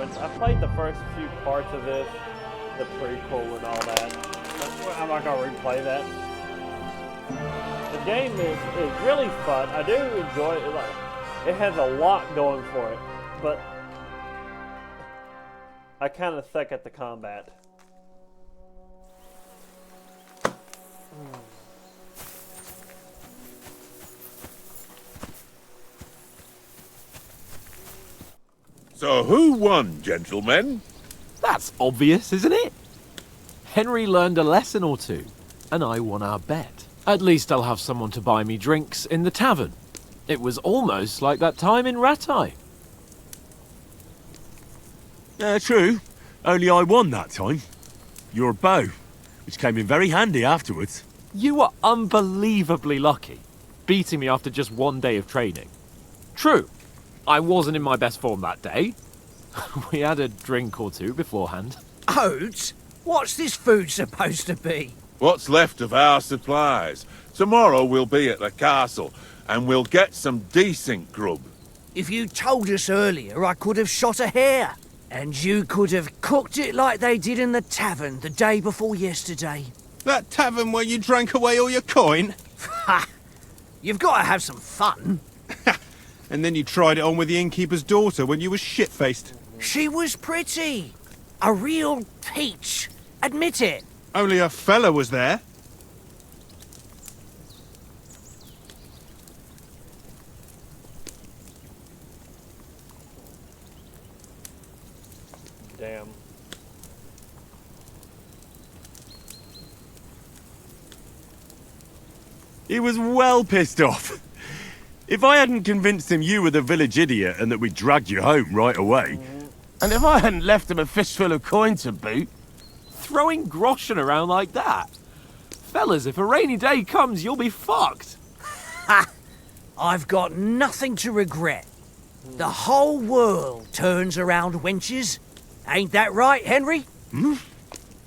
Deliverance. I played the first few parts of this, the prequel and all that. I'm not gonna replay that. The game is really fun. I do enjoy it. Like, it has a lot going for it, but I kind of suck at the combat. So who won, gentlemen? That's obvious, isn't it? Henry learned a lesson or two, and I won our bet. At least I'll have someone to buy me drinks in the tavern. It was almost like that time in Rattay. True. Only I won that time. Your bow, which came in very handy afterwards. You were unbelievably lucky, beating me after just one day of training. True, I wasn't in my best form that day. We had a drink or two beforehand. Oats? What's this food supposed to be? What's left of our supplies. Tomorrow we'll be at the castle, and we'll get some decent grub. If you told us earlier, I could have shot a hare. And you could have cooked it like they did in the tavern the day before yesterday. That tavern where you drank away all your coin? Ha! You've got to have some fun. And then you tried it on with the innkeeper's daughter when you were shit-faced. She was pretty. A real peach. Admit it. Only a fella was there. Damn. He was well pissed off. If I hadn't convinced him you were the village idiot and that we'd dragged you home right away... And if I hadn't left him a fistful of coin to boot... Throwing groschen around like that? Fellas, if a rainy day comes, you'll be fucked. Ha! I've got nothing to regret. The whole world turns around wenches. Ain't that right, Henry? Hmm?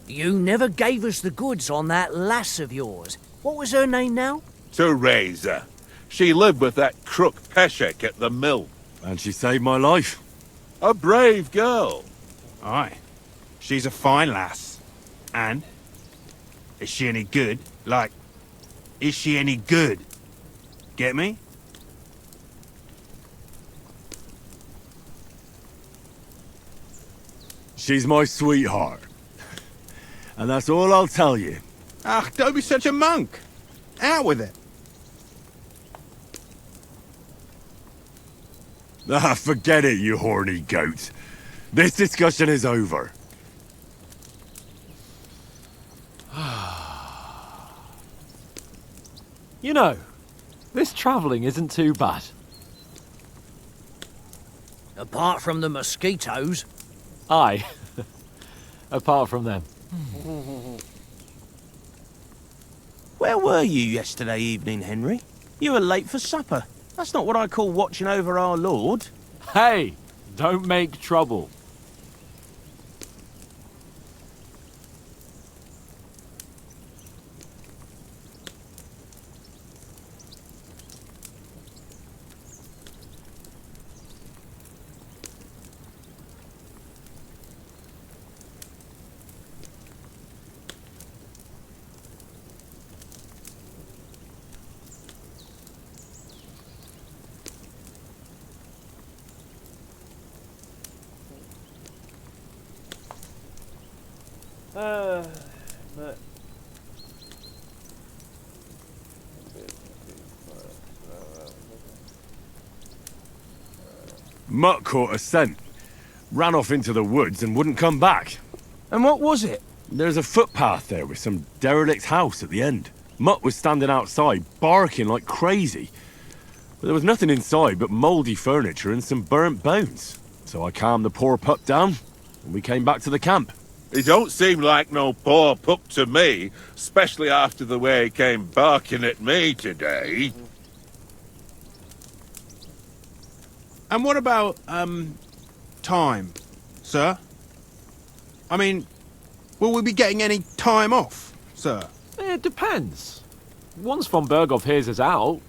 You never gave us the goods on that lass of yours. What was her name now? Teresa. She lived with that crook Peshek at the mill. And she saved my life. A brave girl. Aye. She's a fine lass. And? Is she any good? Like, is she any good? Get me? She's my sweetheart. And that's all I'll tell you. Ah, don't be such a monk. Out with it. Ah, forget it, you horny goat. This discussion is over. You know, this travelling isn't too bad. Apart from the mosquitoes. Aye. Apart from them. Where were you yesterday evening, Henry? You were late for supper. That's not what I call watching over our Lord. Hey, don't make trouble. But Mutt caught a scent, ran off into the woods and wouldn't come back. And what was it? There's a footpath there with some derelict house at the end. Mutt was standing outside, barking like crazy. But there was nothing inside but mouldy furniture and some burnt bones. So I calmed the poor pup down, and we came back to the camp. He don't seem like no poor pup to me, especially after the way he came barking at me today. And what about, time, sir? I mean, will we be getting any time off, sir? It depends. Once von Berghoff hears us out,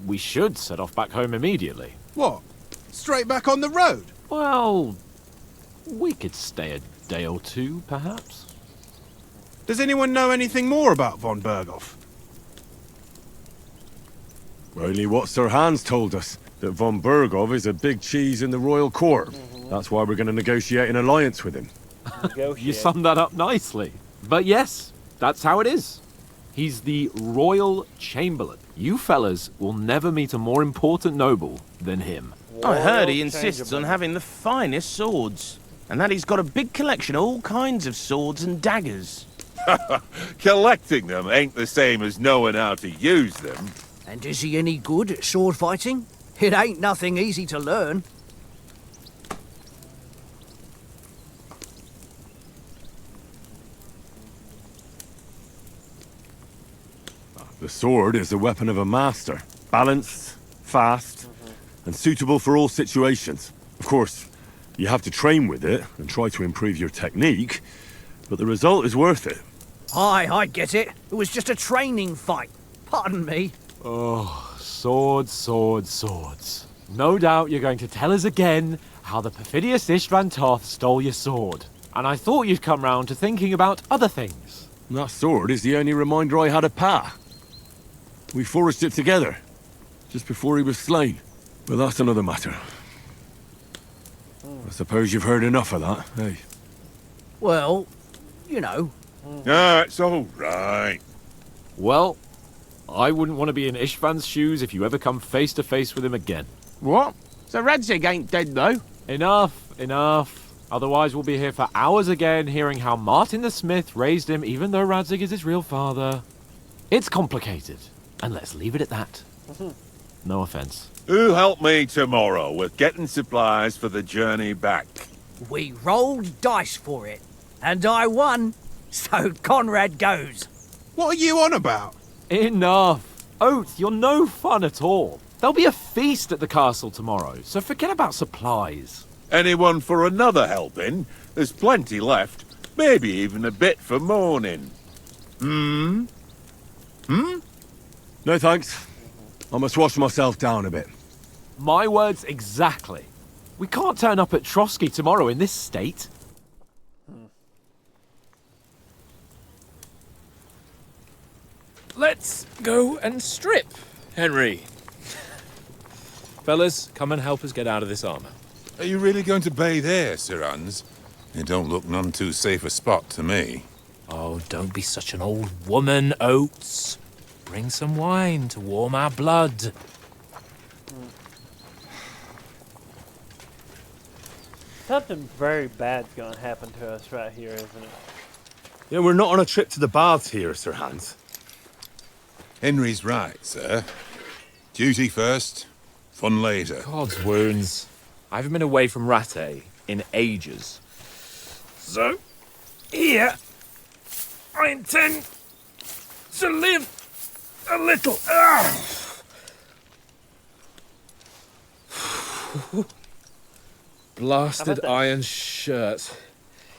we should set off back home immediately. What? Straight back on the road? Well, We could stay a day or two, perhaps. Does anyone know anything more about von Berghoff? Only what Sir Hans told us, that von Berghoff is a big cheese in the royal court. That's why we're going to negotiate an alliance with him. You summed that up nicely. But yes, that's how it is. He's the Royal Chamberlain. You fellas will never meet a more important noble than him. I heard he insists on having the finest swords, and that he's got a big collection of all kinds of swords and daggers. Collecting them ain't the same as knowing how to use them. And is he any good at sword fighting? It ain't nothing easy to learn. The sword is the weapon of a master. Balanced, fast, and suitable for all situations. Of course, you have to train with it and try to improve your technique, but the result is worth it. Aye, I get it. It was just a training fight. Pardon me. Oh, swords, swords, swords. No doubt you're going to tell us again how the perfidious Istvan Toth stole your sword. And I thought you'd come round to thinking about other things. That sword is the only reminder I had of Pa. We forged it together, just before he was slain. But that's another matter. I suppose you've heard enough of that, eh? Well, you know. Ah, it's all right. Well, I wouldn't want to be in Istvan's shoes if you ever come face to face with him again. What? So Radzig ain't dead, though? Enough, enough. Otherwise we'll be here for hours again hearing how Martin the Smith raised him even though Radzig is his real father. It's complicated, and let's leave it at that. No offense. Who helped me tomorrow with getting supplies for the journey back? We rolled dice for it, and I won. So Conrad goes. What are you on about? Enough. Oath, you're no fun at all. There'll be a feast at the castle tomorrow, so forget about supplies. Anyone for another helping? There's plenty left. Maybe even a bit for morning. No thanks. I must wash myself down a bit. My words exactly. We can't turn up at Trotsky tomorrow in this state. Let's go and strip, Henry. Fellas, come and help us get out of this armor. Are you really going to bathe here, Sir Hans? It don't look none too safe a spot to me. Oh, don't be such an old woman, Oates. Bring some wine to warm our blood. Something very bad's gonna happen to us right here, isn't it? Yeah, we're not on a trip to the baths here, Sir Hans. Henry's right, sir. Duty first, fun later. God's wounds. I haven't been away from Rattay in ages. So, here, I intend to live a little. Blasted iron shirt.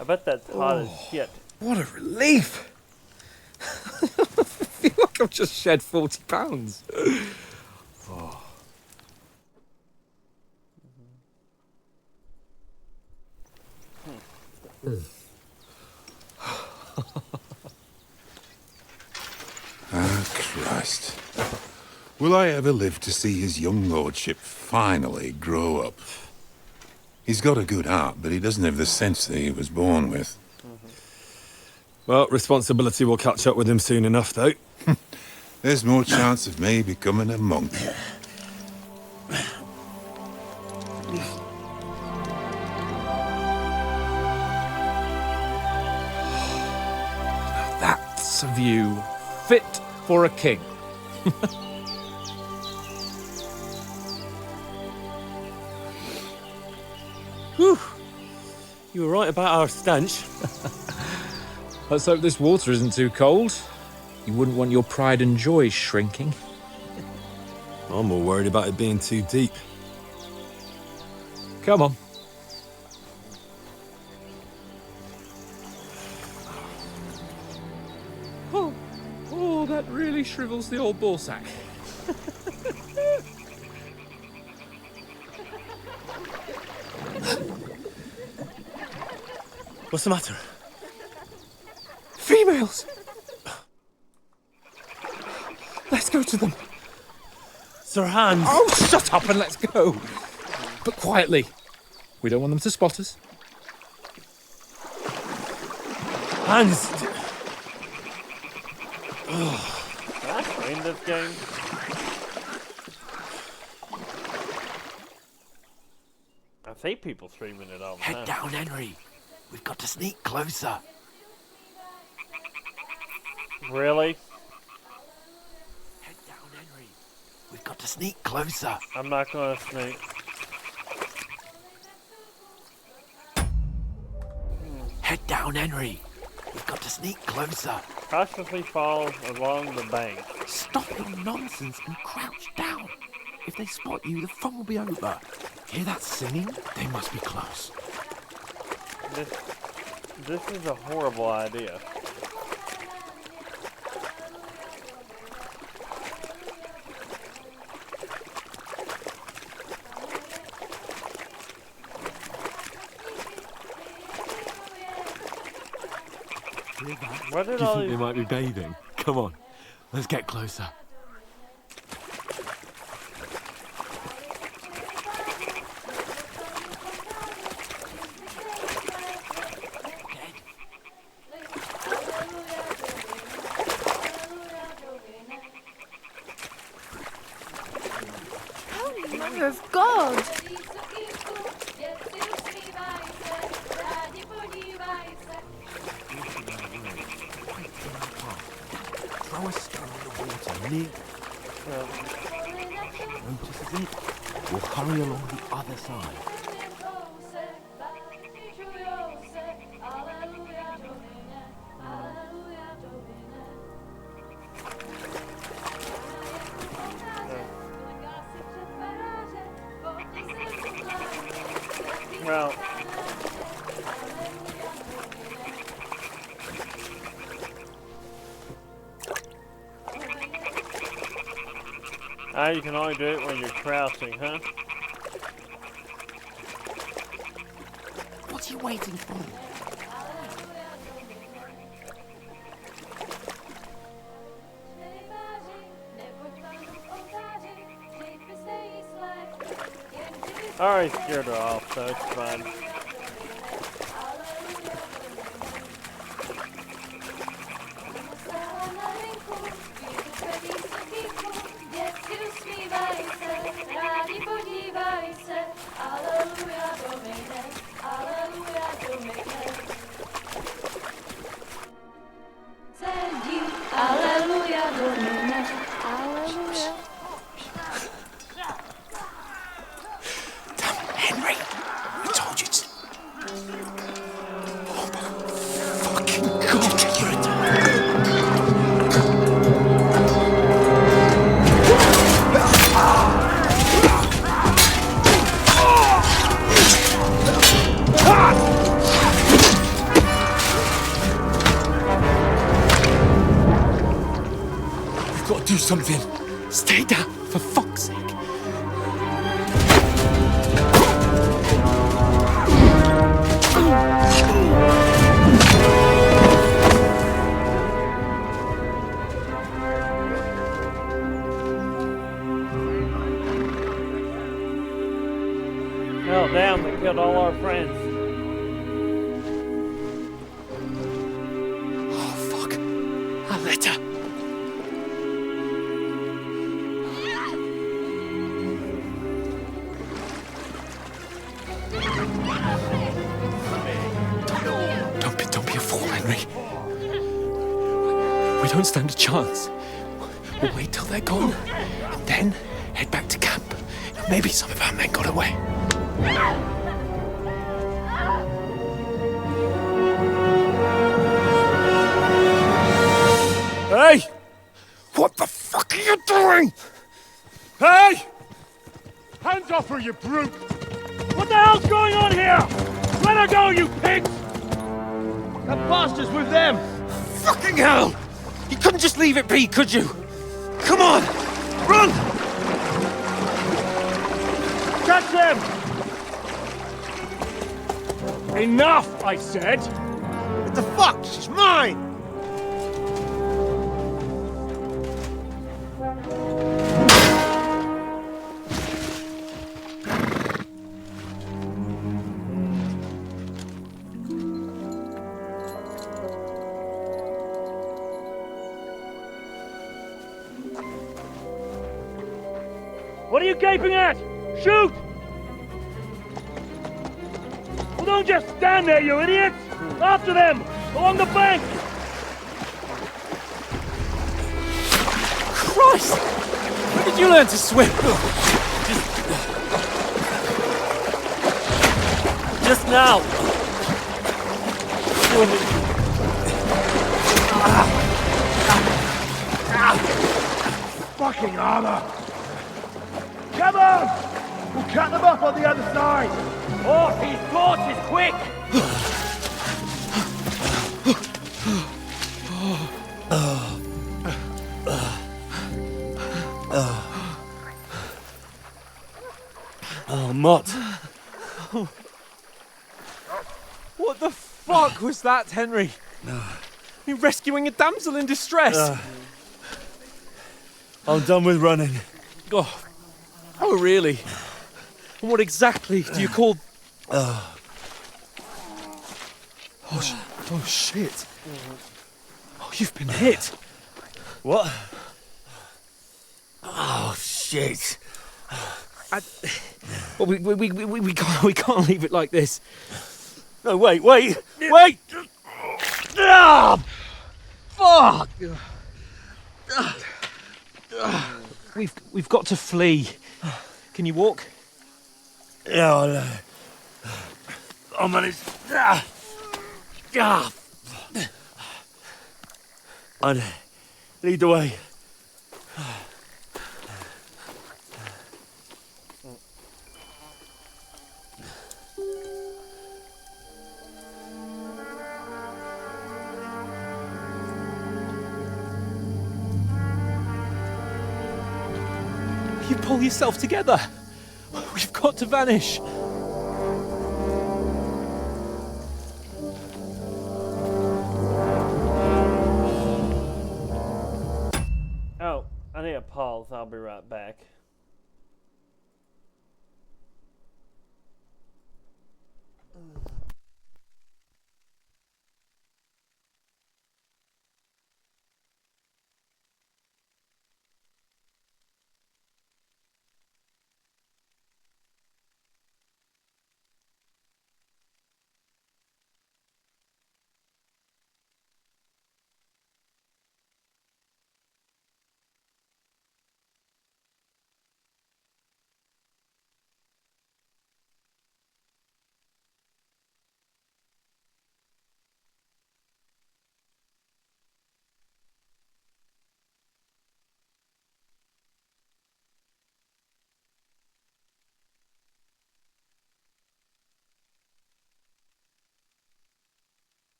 I bet that's hot as shit. What a relief! I feel like I've just shed 40 pounds. Ah, Christ. Will I ever live to see his young lordship finally grow up? He's got a good heart, but he doesn't have the sense that he was born with. Well, responsibility will catch up with him soon enough, though. There's more chance of me becoming a monk. That's a view fit for a king. Whew. You were right about our stench. Let's hope this water isn't too cold. You wouldn't want your pride and joy shrinking. I'm more worried about it being too deep. Come on. Oh, that really shrivels the old ballsack. What's the matter? Females! Let's go to them. Sir Hans. Oh, shut up and let's go. But quietly. We don't want them to spot us. Hans! Can I stream this game? I see people streaming it all the time. Head down, Henry. We've got to sneak closer. Really? Head down, Henry. We've got to sneak closer. I'm not gonna sneak. Head down, Henry. We've got to sneak closer. Cautiously fall along the bank. Stop your nonsense and crouch down. If they spot you, the fun will be over. Hear that singing? They must be close. This is a horrible idea. What did Do you all think these... they might be bathing? Come on, let's get closer. Holy Mother of God! Throw a stone in the water near. Notices it. We'll hurry along the other side. Well... you can only do it when you're crouching, huh? What are you waiting for? I already scared her off, so it's fine. Henry, I told you to. Oh my fucking God, you're a... We've got to do something. Stay down, for fuck's sake. Oh damn, we killed all our friends. Oh fuck. A letter. Don't be a fool, Henry. We don't stand a chance. We'll wait till they're gone, and then head back to camp. Maybe some of our men got away. Hey! What the fuck are you doing? Hey! Hands off her, you brute! What the hell's going on here? Let her go, you pigs! That bastard's with them! Fucking hell! You couldn't just leave it be, could you? Come on! Run! Catch them! Enough, I said! What the fuck? She's mine! What are you gaping at? Shoot! Well, don't just stand there, you idiots! After them! Along the bank! Christ! When did you learn to swim? Just now. Fucking armor! Come on! We'll cut them off on the other side! Oh, his torch is quick! Oh, Mott. What the fuck was that, Henry? You rescuing a damsel in distress? I'm done with running. Oh, really? And what exactly do you call... Oh, shit. Oh, you've been hit. What? Oh, shit. Well, we can't leave it like this. No, wait! Ah! Fuck! We've got to flee. Can you walk? Yeah, I'll manage. I'd lead the way. You pull yourself together. We've got to vanish. Oh, I need a pause. I'll be right back.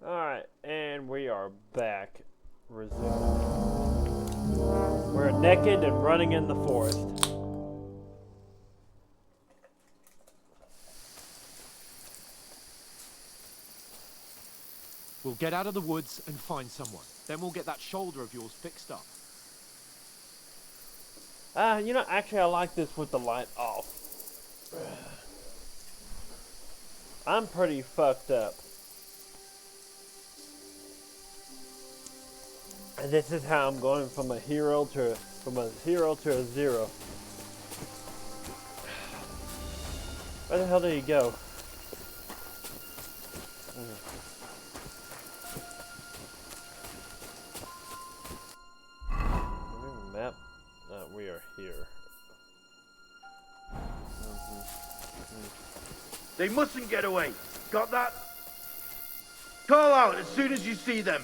Alright, and we are back. Resume. We're naked and running in the forest. We'll get out of the woods and find someone. Then we'll get that shoulder of yours fixed up. You know, actually I like this with the light off. I'm pretty fucked up. And this is how I'm going from a hero to a zero. Where the hell did he go? Map. We are here. They mustn't get away. Got that? Call out as soon as you see them.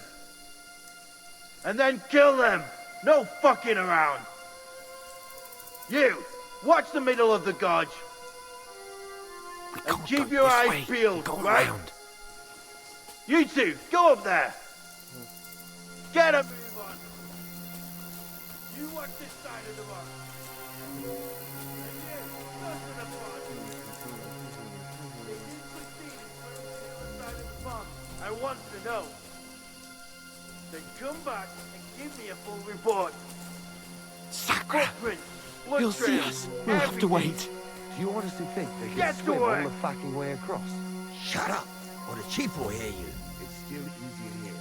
And then kill them. No fucking around. You, watch the middle of the gorge. And keep your eyes peeled, right? Around. You two, go up there. Get a move on. You watch this side of the rock. And you, first of the front. They did succeed in clearing the other side of the farm. I want to know. Then come back and give me a full report. Sacra! Footprints, You'll see us. We'll have to wait. Do you honestly think they can swim all the fucking way across? Shut up, or the chief will hear you. It's still easier here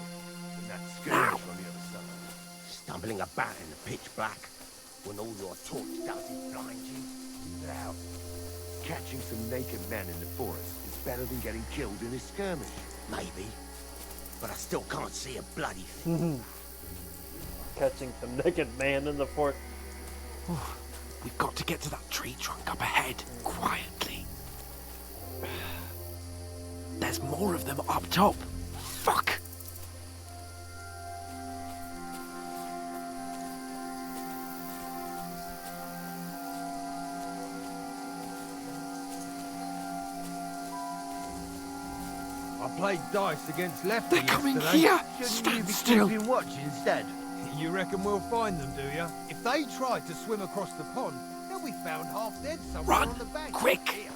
than that skirmish on the other side. Stumbling about in the pitch black, when all your talk does is blind you. Now, catching some naked men in the forest is better than getting killed in a skirmish. Maybe, but I still can't see a bloody thing. Catching some naked man in the forest. We've got to get to that tree trunk up ahead, quietly. There's more of them up top. Fuck! I played dice against Lefty. They're coming yesterday. here! Shouldn't Stand you be still! keeping watch instead? You reckon we'll find them, do you? If they tried to swim across the pond, they'll be found half dead somewhere Run! on the bank. Quick! Here.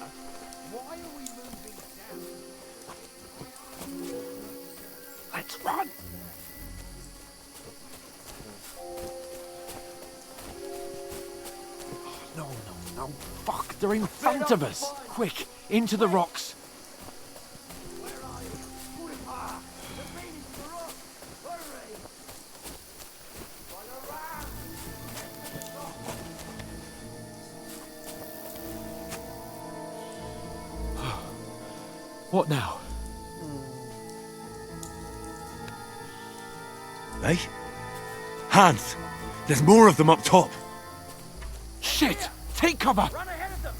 Why are we moving down? Let's run! No. Fuck, they're in front of us! Quick, into the rocks! What now? Hey? Hans! There's more of them up top! Shit! Take cover! Run ahead of them!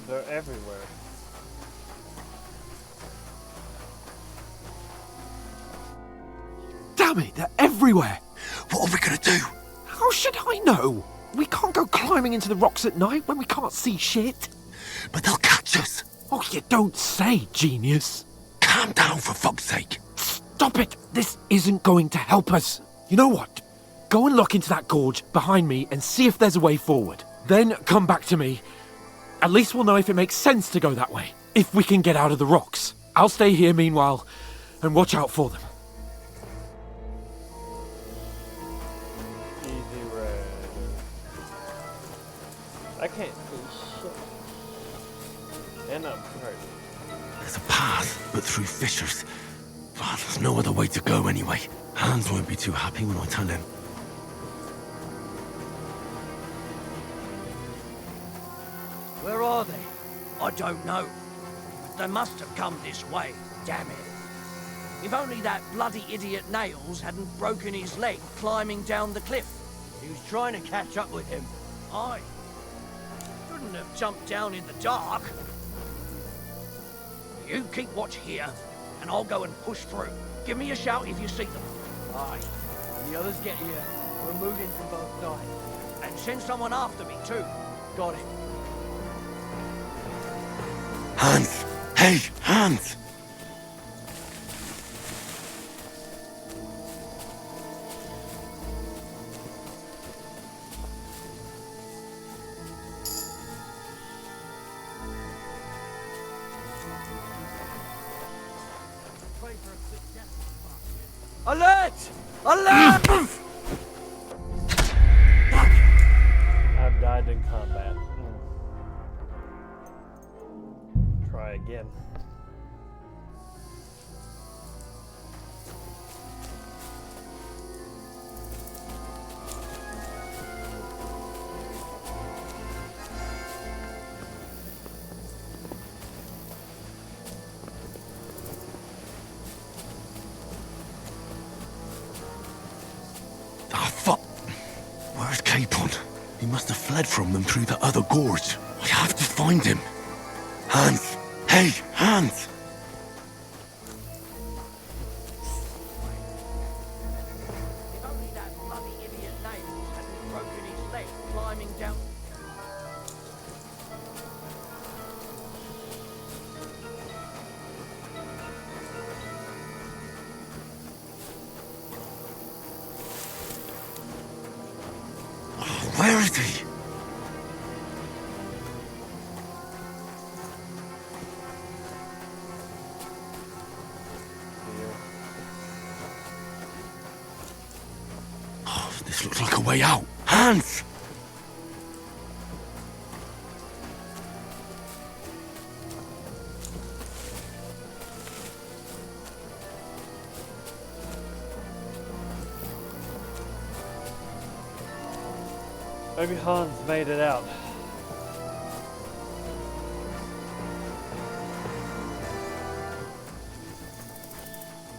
They're everywhere. Damn it, they're everywhere! What are we gonna do? How should I know? We can't go climbing into the rocks at night when we can't see shit. But they'll catch us! Oh, you don't say, genius. Calm down, for fuck's sake! Stop it! This isn't going to help us. You know what? Go and look into that gorge behind me and see if there's a way forward. Then come back to me. At least we'll know if it makes sense to go that way. If we can get out of the rocks. I'll stay here meanwhile and watch out for them. Easy red. I can't see shit. And I'm hurt. There's a path, but through fissures. Oh, there's no other way to go anyway. Hans won't be too happy when I tell him. Where are they? I don't know. They must have come this way, damn it. If only that bloody idiot Nails hadn't broken his leg climbing down the cliff. He was trying to catch up with him. I couldn't have jumped down in the dark. You keep watch here, and I'll go and push through. Give me a shout if you see them. Aye. The others get here, we're moving from both sides. And send someone after me, too. Got it. Hans! Hey, Hans! Alert! Alert! I've died in combat. Try again. Ah, fuck! Where's Capon? He must have fled from them through the other gorge. I have to find him. Hans! Hey, Hans! If only that bloody idiot Nails hadn't broken his leg climbing down... Where is he? Oh, this looks like a way out. Hans! Maybe Hans made it out.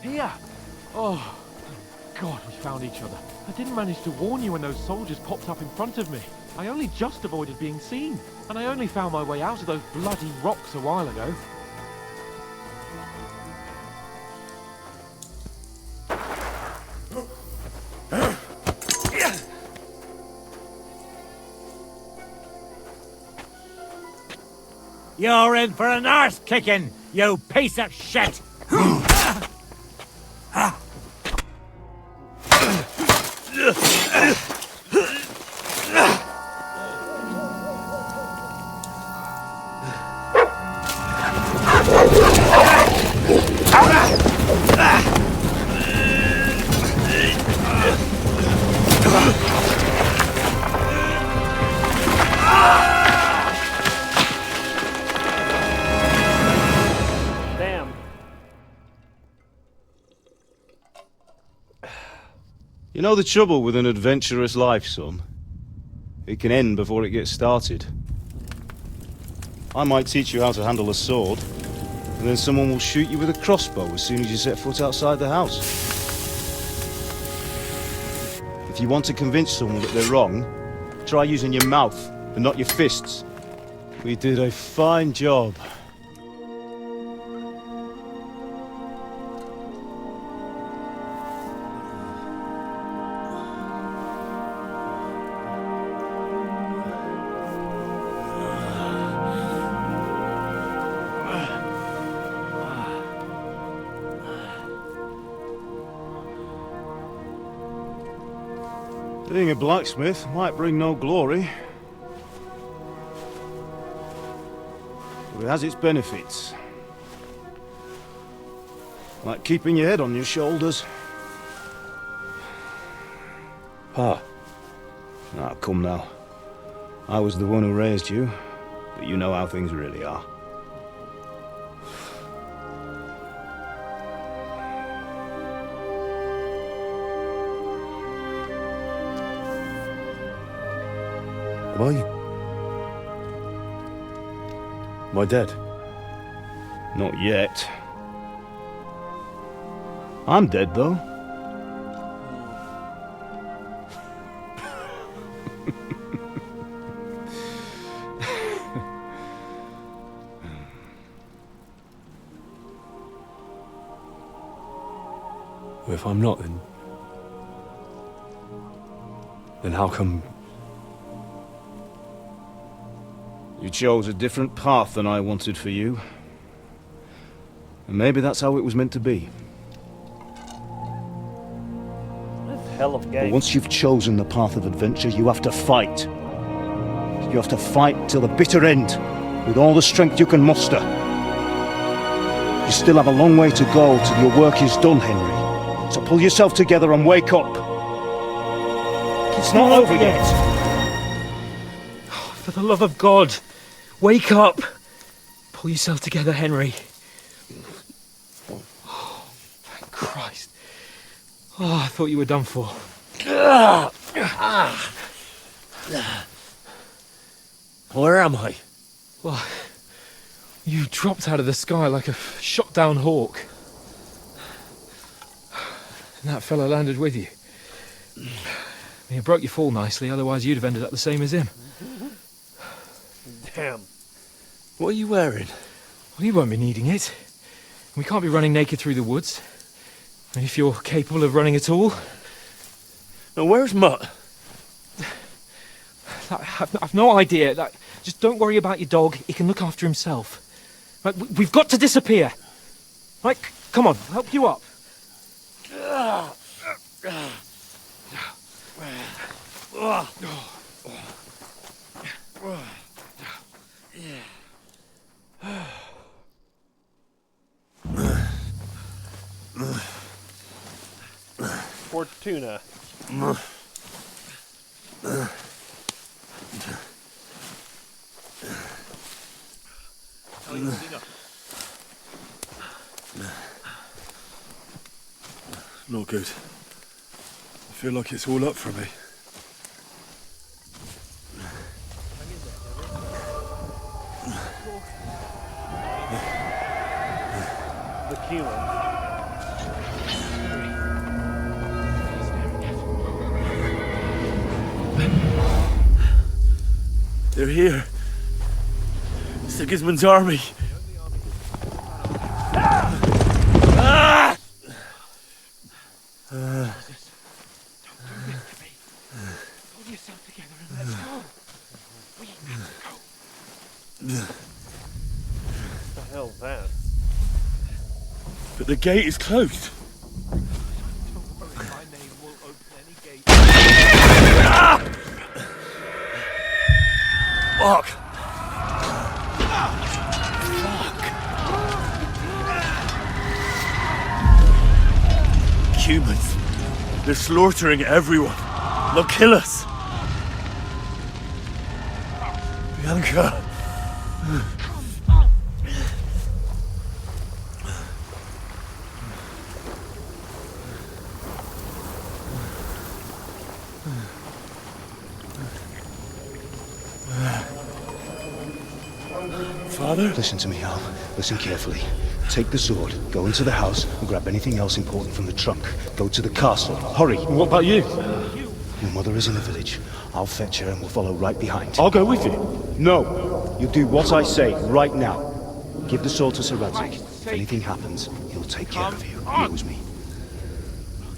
Here! Oh, thank God we found each other. I didn't manage to warn you when those soldiers popped up in front of me. I only just avoided being seen. And I only found my way out of those bloody rocks a while ago. You're in for an arse kicking, you piece of shit! You know the trouble with an adventurous life, son? It can end before it gets started. I might teach you how to handle a sword, and then someone will shoot you with a crossbow as soon as you set foot outside the house. If you want to convince someone that they're wrong, try using your mouth and not your fists. We did a fine job. Being a blacksmith might bring no glory, but it has its benefits. Like keeping your head on your shoulders. Pa. Ah, come now. I was the one who raised you, but you know how things really are. Am I dead? Not yet. I'm dead, though. Well, if I'm not, then Then how come... You chose a different path than I wanted for you. And maybe that's how it was meant to be. That's a hell of a But game. once you've chosen the path of adventure, you have to fight. You have to fight till the bitter end, with all the strength you can muster. You still have a long way to go till your work is done, Henry. So pull yourself together and wake up. It's not over yet. For the love of God, wake up. Pull yourself together, Henry. Oh, thank Christ. Oh, I thought you were done for. Where am I? Well, you dropped out of the sky like a shot-down hawk. And that fella landed with you. He broke your fall nicely, otherwise you'd have ended up the same as him. Damn. What are you wearing? Well, you won't be needing it. We can't be running naked through the woods. And if you're capable of running at all... Now, where's Mutt? I've no idea. Just don't worry about your dog. He can look after himself. Right, we've got to disappear. Right, come on, I'll help you up. Fortuna. Not good. I feel like it's all up for me. The human. They're here. Sigismund's army. Pull yourself together and let's go. We have to go. What the hell's that? But the gate is closed. My name will open any gate. Fuck. Humans. They're slaughtering everyone. They'll kill us. Bianca. Father? Listen to me, Al. Listen carefully. Take the sword, go into the house, and grab anything else important from the trunk. Go to the castle. Hurry. What about you? Your mother is in the village. I'll fetch her and we'll follow right behind. I'll go with you. No. You do what I say right now. Give the sword to Sir Radzig. If anything happens, he'll take care of you. He knows me.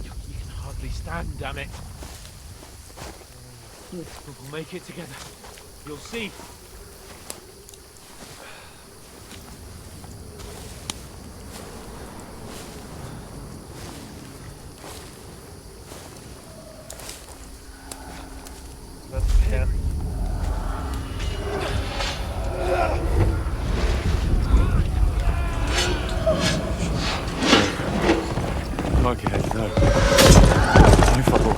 You can hardly stand, damn it. We'll make it together. You'll see. Can't get no. No trouble.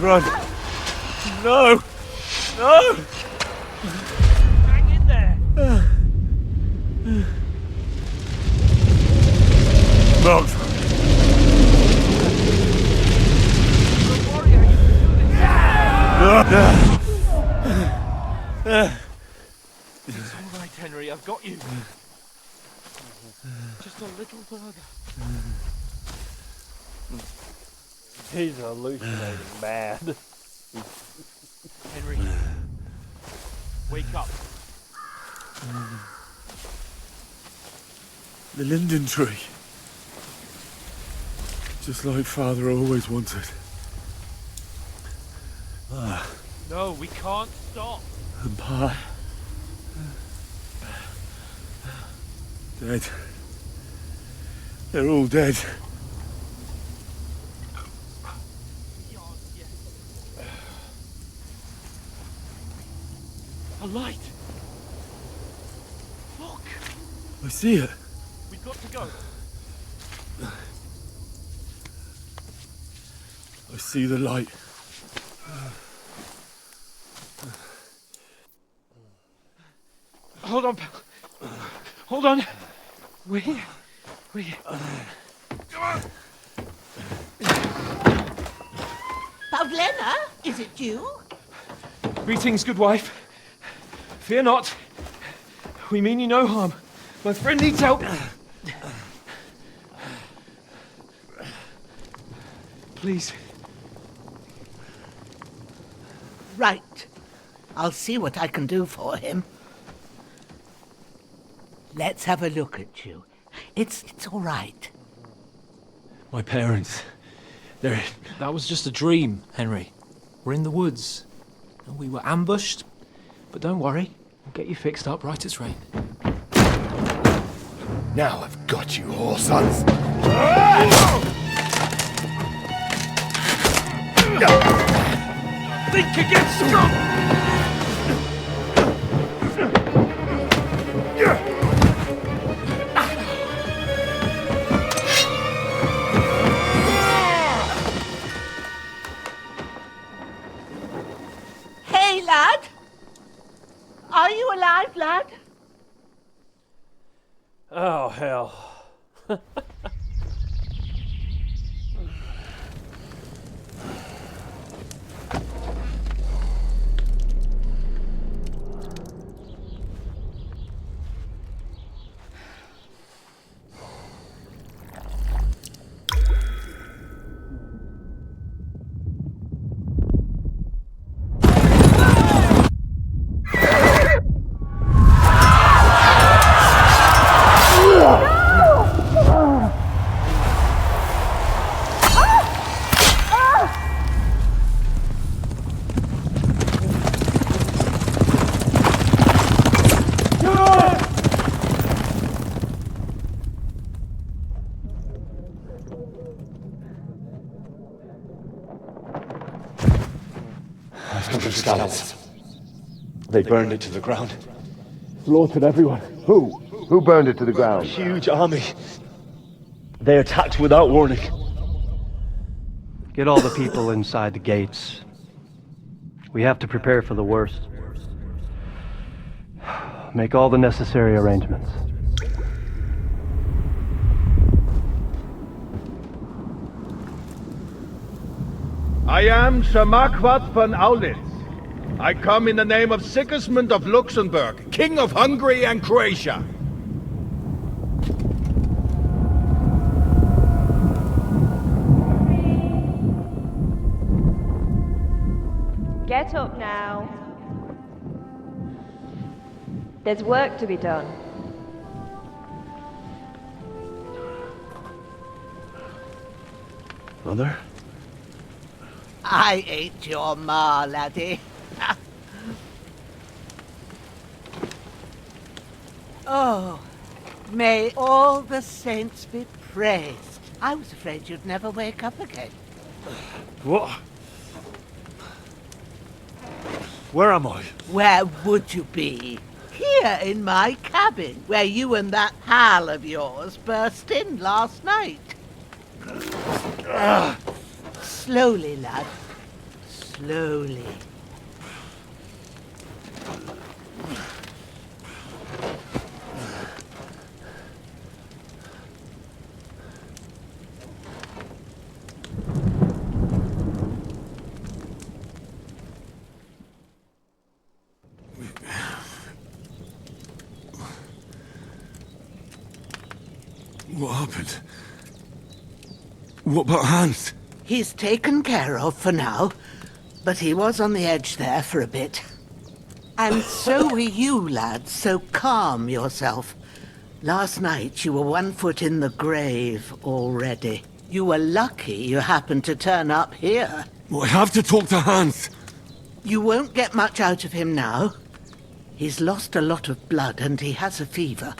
Run. No. No. Hang in there. Mount. It's all right, Henry. I've got you. Just a little further. He's hallucinating bad. Henry, wake up. The linden tree. Just like Father always wanted. No, we can't stop. And Pa. Dead. They're all dead. A light. Look. I see it. We've got to go. I see the light. Hold on, pal. Hold on. We're here. We're here. Come on! Pavlena, is it you? Greetings, good wife. Fear not. We mean you no harm. My friend needs help. Please. Right. I'll see what I can do for him. Let's have a look at you. It's all right. My parents. They're... That was just a dream, Henry. We're in the woods. We were ambushed. But don't worry. We'll get you fixed up right as rain. Now I've got you, whore sons. Think again, strong! Hey, lad! Are you alive, lad? Oh, hell. Scallops. They burned it to the ground. Slaughtered everyone. Who? Who burned it to the ground? Huge army. They attacked without warning. Get all the people inside the gates. We have to prepare for the worst. Make all the necessary arrangements. I am Sir Marquardt von Aulitz. I come in the name of Sigismund of Luxembourg, King of Hungary and Croatia. Get up now. There's work to be done. Mother? I ain't your ma, laddie. Oh, may all the saints be praised. I was afraid you'd never wake up again. What? Where am I? Where would you be? Here in my cabin, where you and that pal of yours burst in last night. Slowly, lad. Slowly. What happened? What about Hans? He's taken care of for now, but he was on the edge there for a bit. And so were you, lad, so calm yourself. Last night you were 1 foot in the grave already. You were lucky you happened to turn up here. Well, I have to talk to Hans. You won't get much out of him now. He's lost a lot of blood and he has a fever.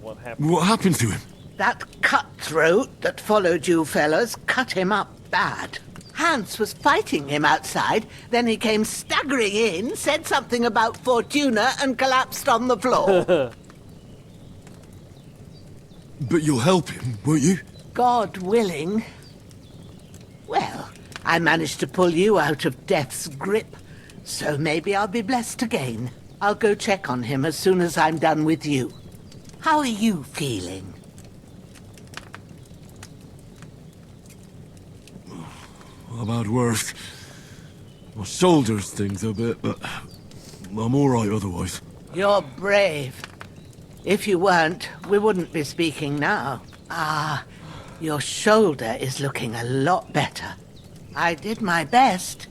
What happened? What happened to him? That cutthroat that followed you fellas cut him up bad. Hans was fighting him outside, then he came staggering in, said something about Fortuna and collapsed on the floor. But you'll help him, won't you? God willing. Well, I managed to pull you out of death's grip, so maybe I'll be blessed again. I'll go check on him as soon as I'm done with you. How are you feeling? I've had worse. My shoulder stings a bit, but I'm alright otherwise. You're brave. If you weren't, we wouldn't be speaking now. Ah, your shoulder is looking a lot better. I did my best,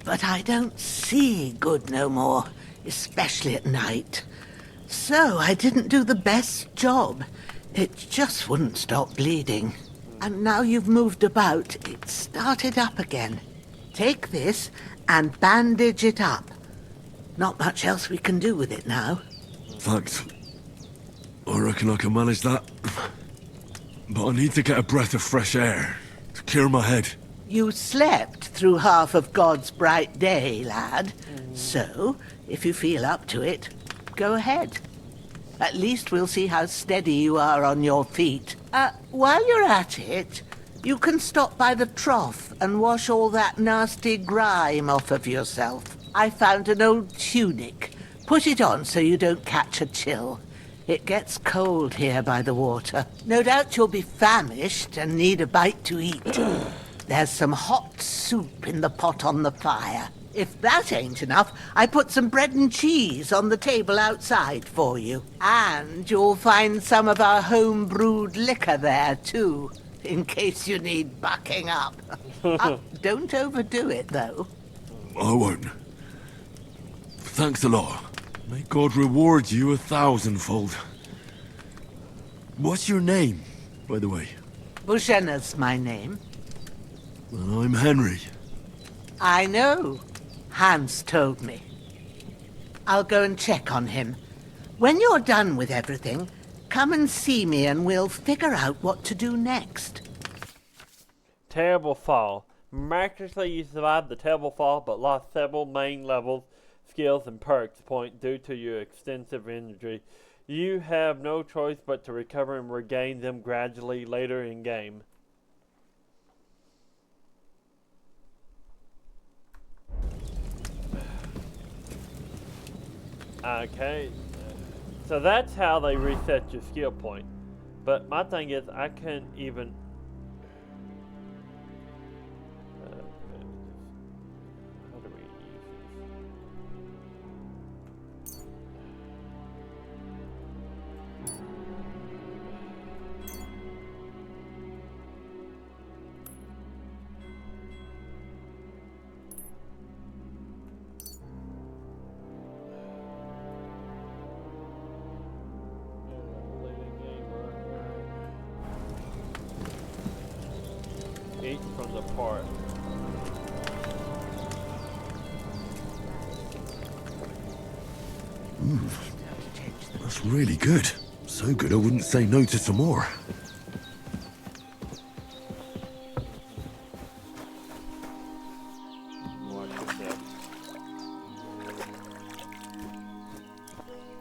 but I don't see good no more, especially at night. So I didn't do the best job. It just wouldn't stop bleeding. And now you've moved about, it started up again. Take this and bandage it up. Not much else we can do with it now. Thanks. I reckon I can manage that. But I need to get a breath of fresh air to clear my head. You slept through half of God's bright day, lad. So, if you feel up to it, go ahead. At least we'll see how steady you are on your feet. While you're at it, you can stop by the trough and wash all that nasty grime off of yourself. I found an old tunic. Put it on so you don't catch a chill. It gets cold here by the water. No doubt you'll be famished and need a bite to eat. There's some hot soup in the pot on the fire. If that ain't enough, I put some bread and cheese on the table outside for you. And you'll find some of our home-brewed liquor there, too, in case you need bucking up. Don't overdo it, though. I won't. Thanks a lot. May God reward you 1,000-fold. What's your name, by the way? Bushenna's my name. Well, I'm Henry. I know. Hans told me. I'll go and check on him. When you're done with everything, come and see me and we'll figure out what to do next. Terrible fall. Miraculously, you survived the terrible fall, but lost several main levels, skills, and perks point due to your extensive injury. You have no choice but to recover and regain them gradually later in game. Okay, so that's how they reset your skill point. But my thing is, I can't even... how do we use each from the part? That's really good. So good I wouldn't say no to some more.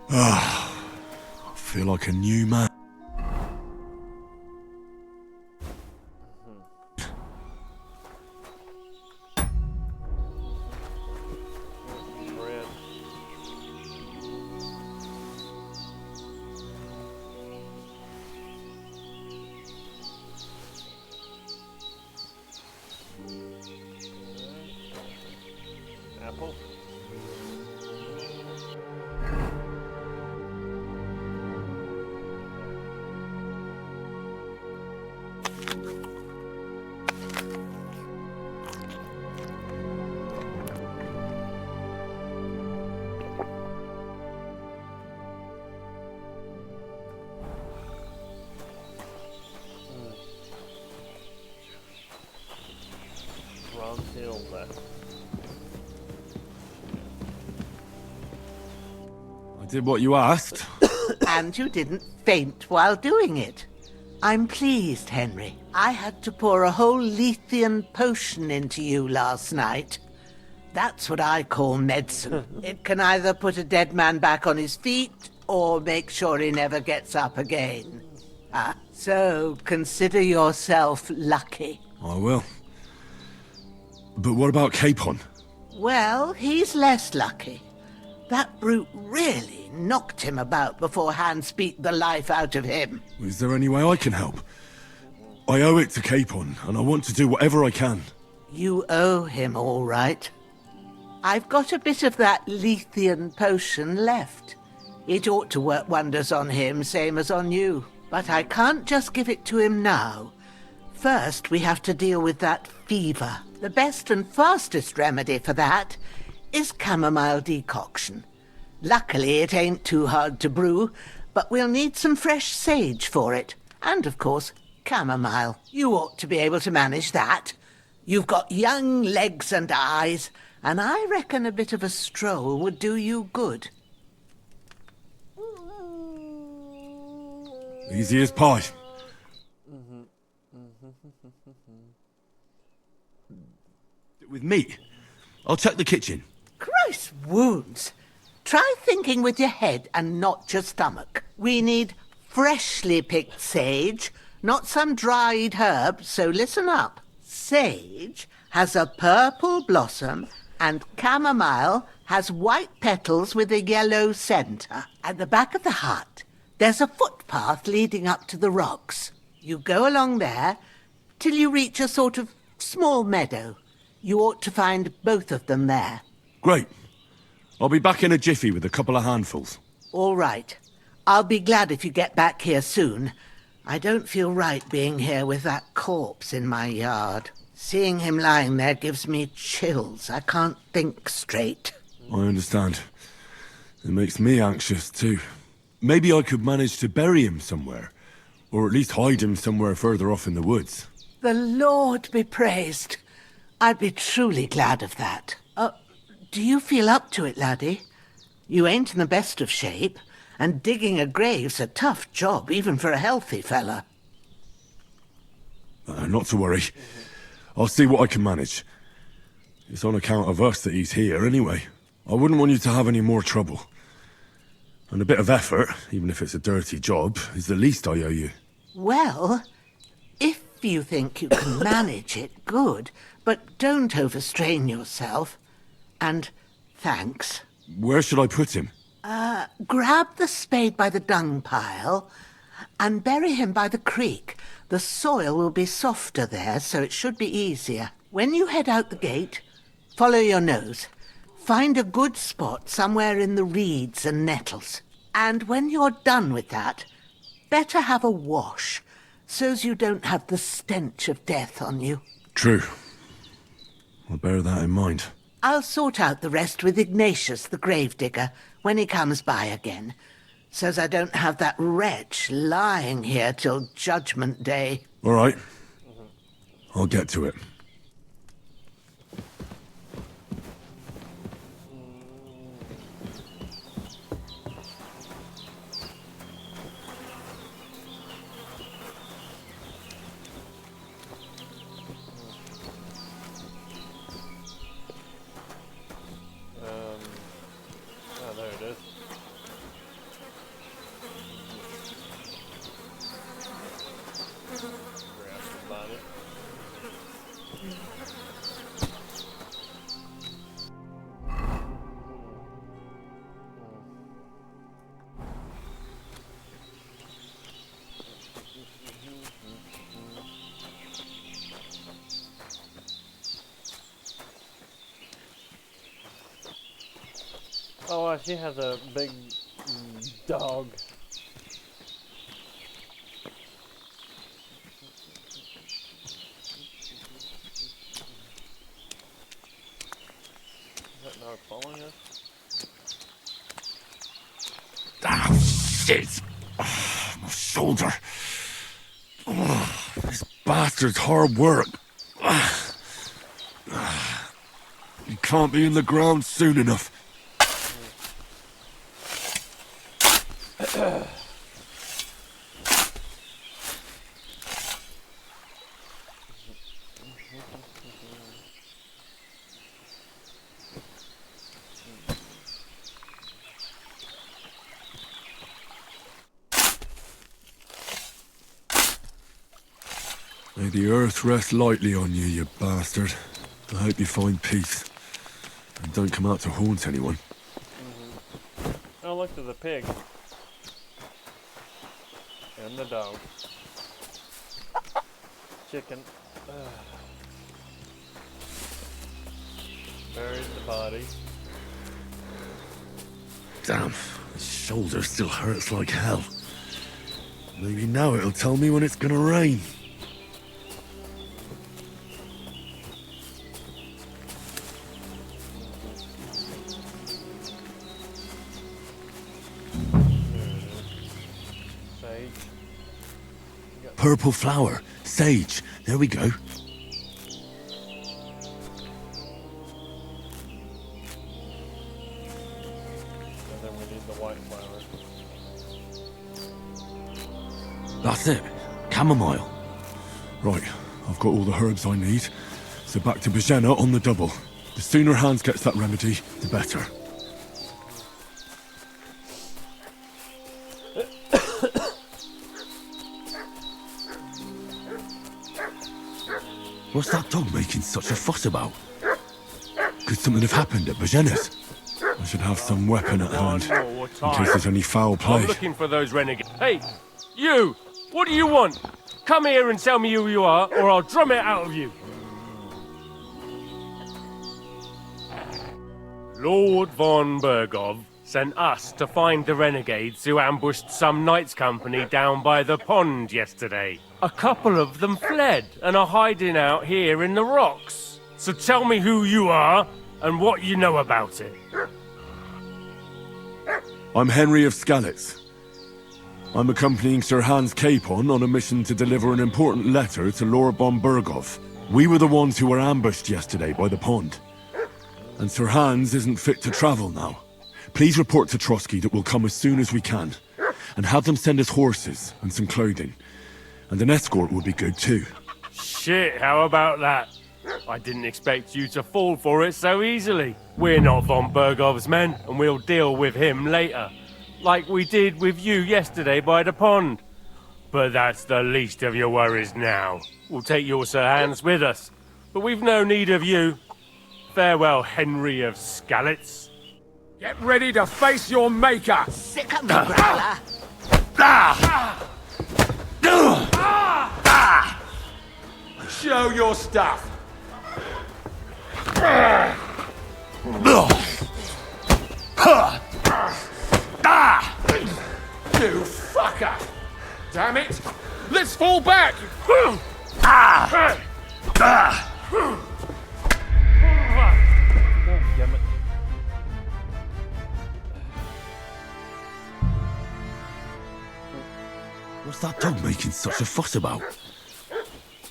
Ah, I feel like a new man. Apple. Heal that. I did what you asked. And you didn't faint while doing it. I'm pleased, Henry. I had to pour a whole Lethean potion into you last night. That's what I call medicine. It can either put a dead man back on his feet, or make sure he never gets up again. So consider yourself lucky. I will. But what about Capon? Well, he's less lucky. That brute really knocked him about before Hans beat the life out of him. Is there any way I can help? I owe it to Capon, and I want to do whatever I can. You owe him, all right. I've got a bit of that Lethean potion left. It ought to work wonders on him, same as on you. But I can't just give it to him now. First, we have to deal with that fever. The best and fastest remedy for that is chamomile decoction. Luckily, it ain't too hard to brew, but we'll need some fresh sage for it. And, of course, chamomile. You ought to be able to manage that. You've got young legs and eyes, and I reckon a bit of a stroll would do you good. Easy as pie. With meat. I'll check the kitchen. Christ wounds! Try thinking with your head and not your stomach. We need freshly picked sage, not some dried herb, so listen up. Sage has a purple blossom and chamomile has white petals with a yellow centre. At the back of the hut, there's a footpath leading up to the rocks. You go along there till you reach a sort of small meadow. You ought to find both of them there. Great. I'll be back in a jiffy with a couple of handfuls. All right. I'll be glad if you get back here soon. I don't feel right being here with that corpse in my yard. Seeing him lying there gives me chills. I can't think straight. I understand. It makes me anxious too. Maybe I could manage to bury him somewhere. Or at least hide him somewhere further off in the woods. The Lord be praised. I'd be truly glad of that. Do you feel up to it, laddie? You ain't in the best of shape, and digging a grave's a tough job, even for a healthy fella. Not to worry. I'll see what I can manage. It's on account of us that he's here anyway. I wouldn't want you to have any more trouble. And a bit of effort, even if it's a dirty job, is the least I owe you. Well, if you think you can manage it, good. But don't overstrain yourself. And thanks. Where should I put him? Grab the spade by the dung pile and bury him by the creek. The soil will be softer there, so it should be easier. When you head out the gate, follow your nose. Find a good spot somewhere in the reeds and nettles. And when you're done with that, better have a wash, so's you don't have the stench of death on you. True. I'll bear that in mind. I'll sort out the rest with Ignatius, the gravedigger, when he comes by again, so's I don't have that wretch lying here till Judgment Day. All right. I'll get to it. There it is. Grab the body. Oh, she has a big dog. Is that dog following us? Ah, shit! My shoulder. This bastard's hard work. can't be in the ground soon enough. May the earth rest lightly on you, you bastard. I hope you find peace. And don't come out to haunt anyone. Oh, look, there's a pig. And the dog. Chicken. Buried the body. Damn, his shoulder still hurts like hell. Maybe now it'll tell me when it's gonna rain. Purple flower, sage. There we go. And then we need the white flower. That's it. Chamomile. Right, I've got all the herbs I need. So back to Bajena on the double. The sooner Hans gets that remedy, the better. What's that dog making such a fuss about? Could something have happened at Bajena's? I should have some weapon at hand, in case there's any foul play. I'm looking for those renegades. Hey, you! What do you want? Come here and tell me who you are, or I'll drum it out of you. Lord von Bergov sent us to find the renegades who ambushed some knights' company down by the pond yesterday. A couple of them fled and are hiding out here in the rocks. So tell me who you are and what you know about it. I'm Henry of Skalitz. I'm accompanying Sir Hans Capon on a mission to deliver an important letter to Lord von Bergov. We were the ones who were ambushed yesterday by the pond. And Sir Hans isn't fit to travel now. Please report to Trotsky that we'll come as soon as we can. And have them send us horses and some clothing. And an escort would be good too. Shit, how about that? I didn't expect you to fall for it so easily. We're not von Bergov's men, and we'll deal with him later. Like we did with you yesterday by the pond. But that's the least of your worries now. We'll take your Sir Hans with us. But we've no need of you. Farewell, Henry of Skalitz. Get ready to face your maker! Sick of me, Growler! Show your stuff! You fucker! Damn it! Let's fall back! What's that dog making such a fuss about?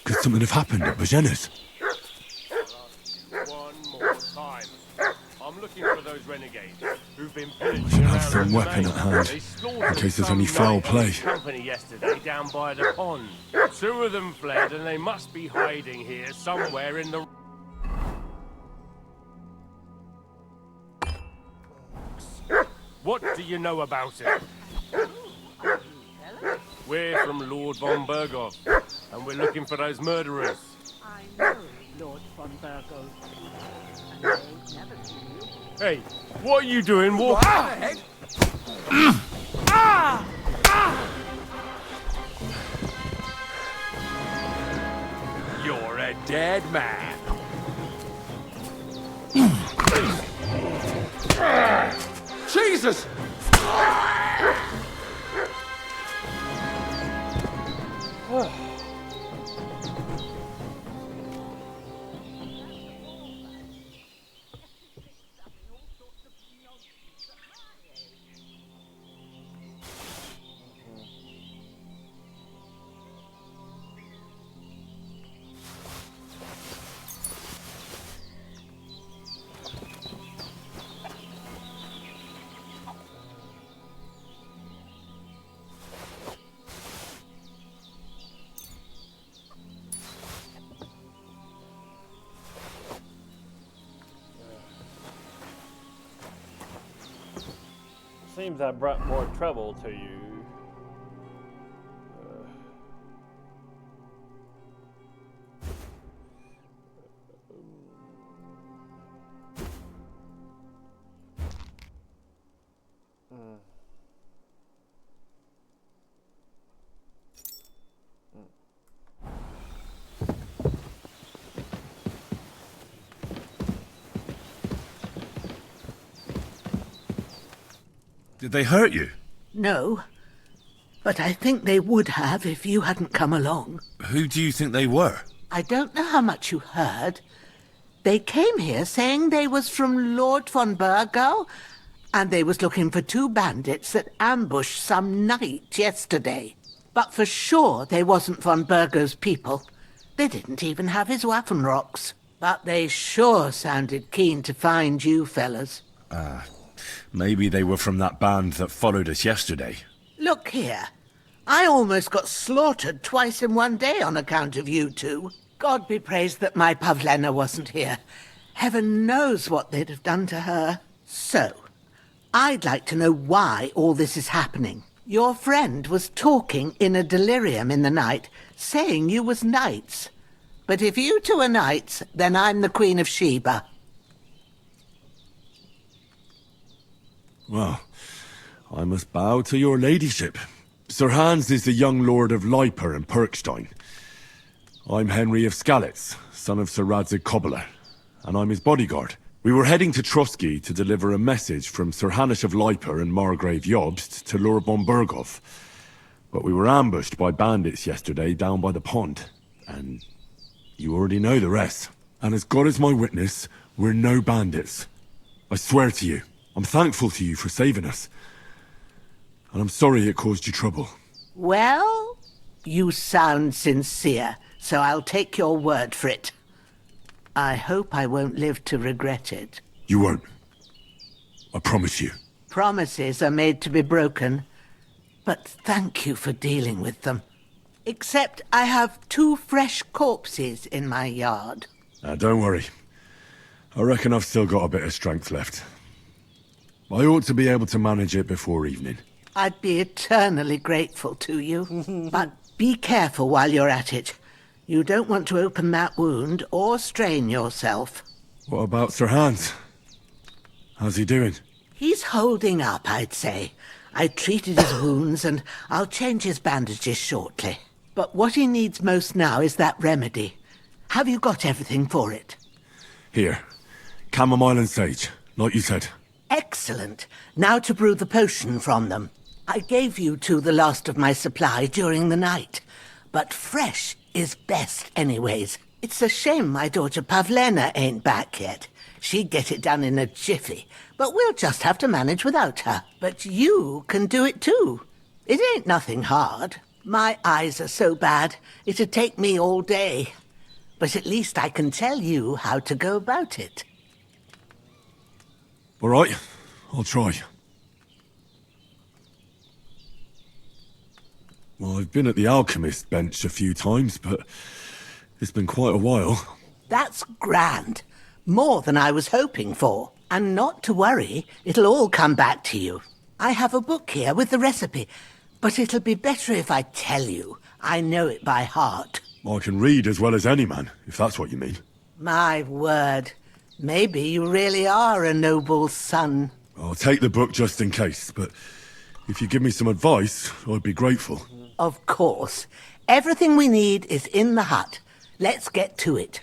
Could something have happened at Bajena's? One more time. I'm looking for those renegades who've been I should have some weapon at hand, in case there's any foul play. Company yesterday down by the pond. Two of them fled, and they must be hiding here somewhere in the. What do you know about it? We're from Lord von Bergov, and we're looking for those murderers. I know Lord von Bergov, and I've never seen you. Hey, what are you doing walking ahead? You're a dead man. Jesus! seems I brought more trouble to you. Did they hurt you? No, but I think they would have if you hadn't come along. Who do you think they were? I don't know how much you heard. They came here saying they was from Lord von Burgo, and they was looking for 2 bandits that ambushed some knight yesterday. But for sure they wasn't von Burgo's people. They didn't even have his Waffenrocks. But they sure sounded keen to find you fellas. Maybe they were from that band that followed us yesterday. Look here. I almost got slaughtered twice in one day on account of you two. God be praised that my Pavlena wasn't here. Heaven knows what they'd have done to her. So, I'd like to know why all this is happening. Your friend was talking in a delirium in the night, saying you was knights. But if you two are knights, then I'm the Queen of Sheba. Well, I must bow to your ladyship. Sir Hans is the young lord of Leiper and Perkstein. I'm Henry of Skalitz, son of Sir Radzig Cobbler, and I'm his bodyguard. We were heading to Trusky to deliver a message from Sir Hanish of Leiper and Margrave Jobst to Lord von Burgov. But we were ambushed by bandits yesterday down by the pond, and you already know the rest. And as God is my witness, we're no bandits. I swear to you. I'm thankful to you for saving us. And I'm sorry it caused you trouble. Well, you sound sincere, so I'll take your word for it. I hope I won't live to regret it. You won't. I promise you. Promises are made to be broken, but thank you for dealing with them. Except I have 2 fresh corpses in my yard. Don't worry. I reckon I've still got a bit of strength left. I ought to be able to manage it before evening. I'd be eternally grateful to you. But be careful while you're at it. You don't want to open that wound or strain yourself. What about Sir Hans? How's he doing? He's holding up, I'd say. I treated his wounds and I'll change his bandages shortly. But what he needs most now is that remedy. Have you got everything for it? Here. Chamomile and sage, like you said. Excellent. Now to brew the potion from them. I gave you two the last of my supply during the night. But fresh is best anyways. It's a shame my daughter Pavlena ain't back yet. She'd get it done in a jiffy, but we'll just have to manage without her. But you can do it too. It ain't nothing hard. My eyes are so bad, it'd take me all day. But at least I can tell you how to go about it. All right, I'll try. Well, I've been at the alchemist bench a few times, but it's been quite a while. That's grand. More than I was hoping for. And not to worry, it'll all come back to you. I have a book here with the recipe, but it'll be better if I tell you. I know it by heart. I can read as well as any man, if that's what you mean. My word. Maybe you really are a noble son. I'll take the book just in case, but if you give me some advice, I'd be grateful. Of course. Everything we need is in the hut. Let's get to it.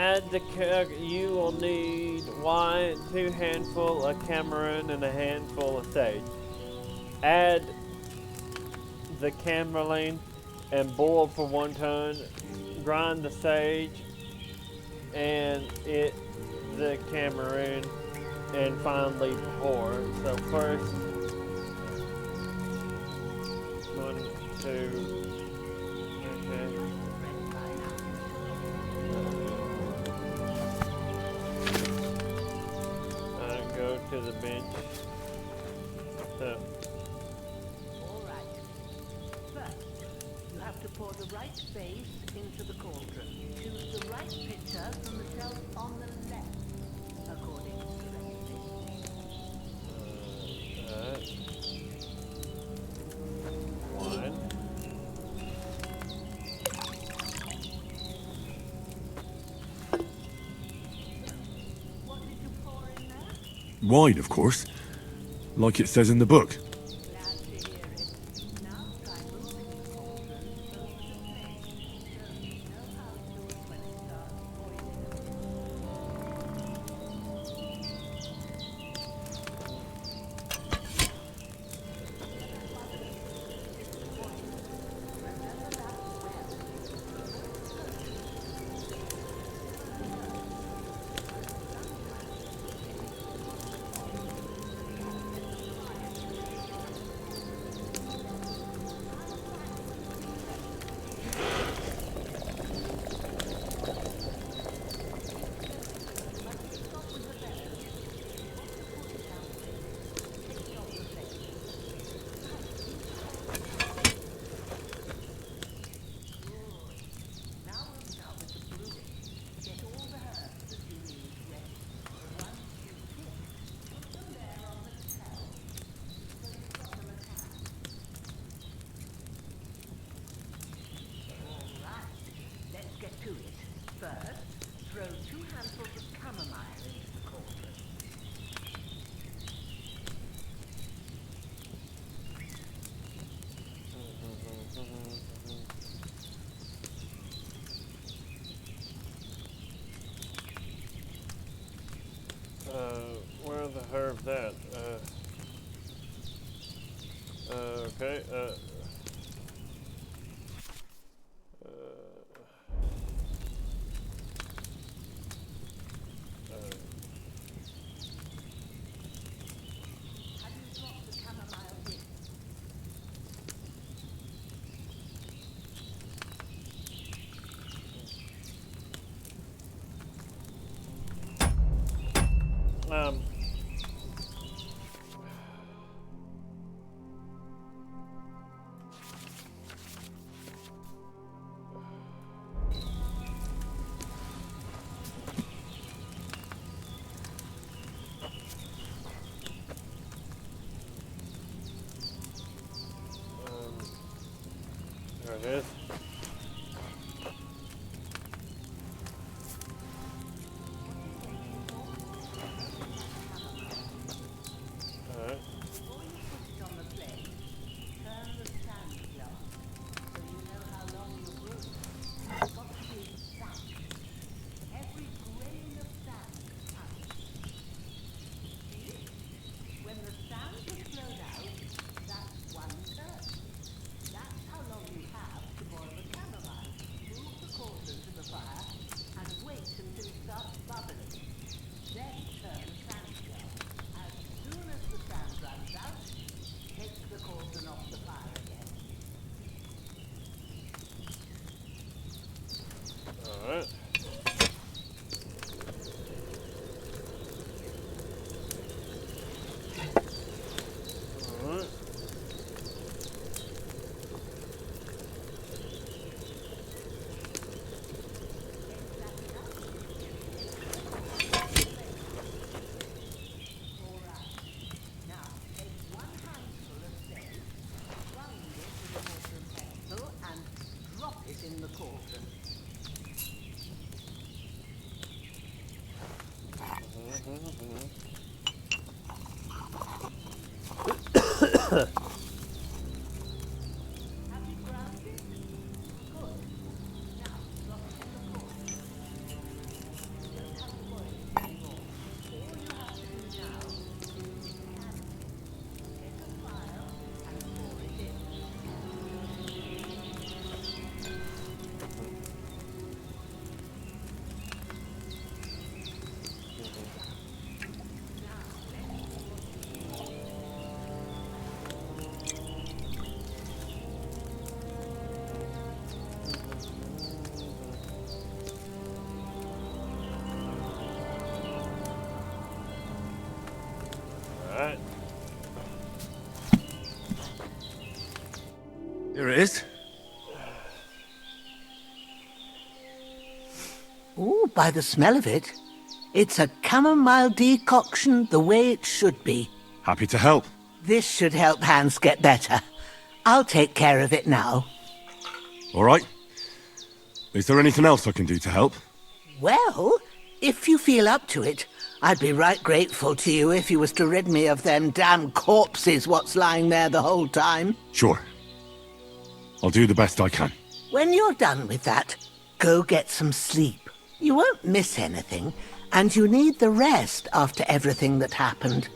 add the you will need 2 handful of Cameroon and a handful of sage. Add the Cameroon and boil for 1 turn. Grind the sage and the Cameroon and finally pour. So first 1, 2. Okay. Go to the bench. So. Alright. First, you have to pour the right base into the cauldron. Choose the right pitcher from the shelf on the left, according to the recipe. 1. Wine, of course. Like it says in the book. To it. First, throw 2 handfuls of chamomile into the cauldron. Where the herbs at? Okay. There it is. Alright. Before you put it on the flame, turn the sand glass so you know how long you're brewing. It's got to be exact. Every grain of sand counts. See? When the sand has flowed out, that's 1/3. That's how long you have to boil the chamomile. Move the cauldron to the fire and wait until it starts bubbling. Then turn the sand glass. As soon as the sand runs out, take the cauldron off the fire again. Alright. Alright. In the cauldron. Have you ground it? Good. Now drop it in the cauldron. Here it is. Ooh, by the smell of it, it's a chamomile decoction the way it should be. Happy to help. This should help Hans get better. I'll take care of it now. All right. Is there anything else I can do to help? Well, if you feel up to it, I'd be right grateful to you if you was to rid me of them damn corpses what's lying there the whole time. Sure. I'll do the best I can. When you're done with that, go get some sleep. You won't miss anything, and you need the rest after everything that happened.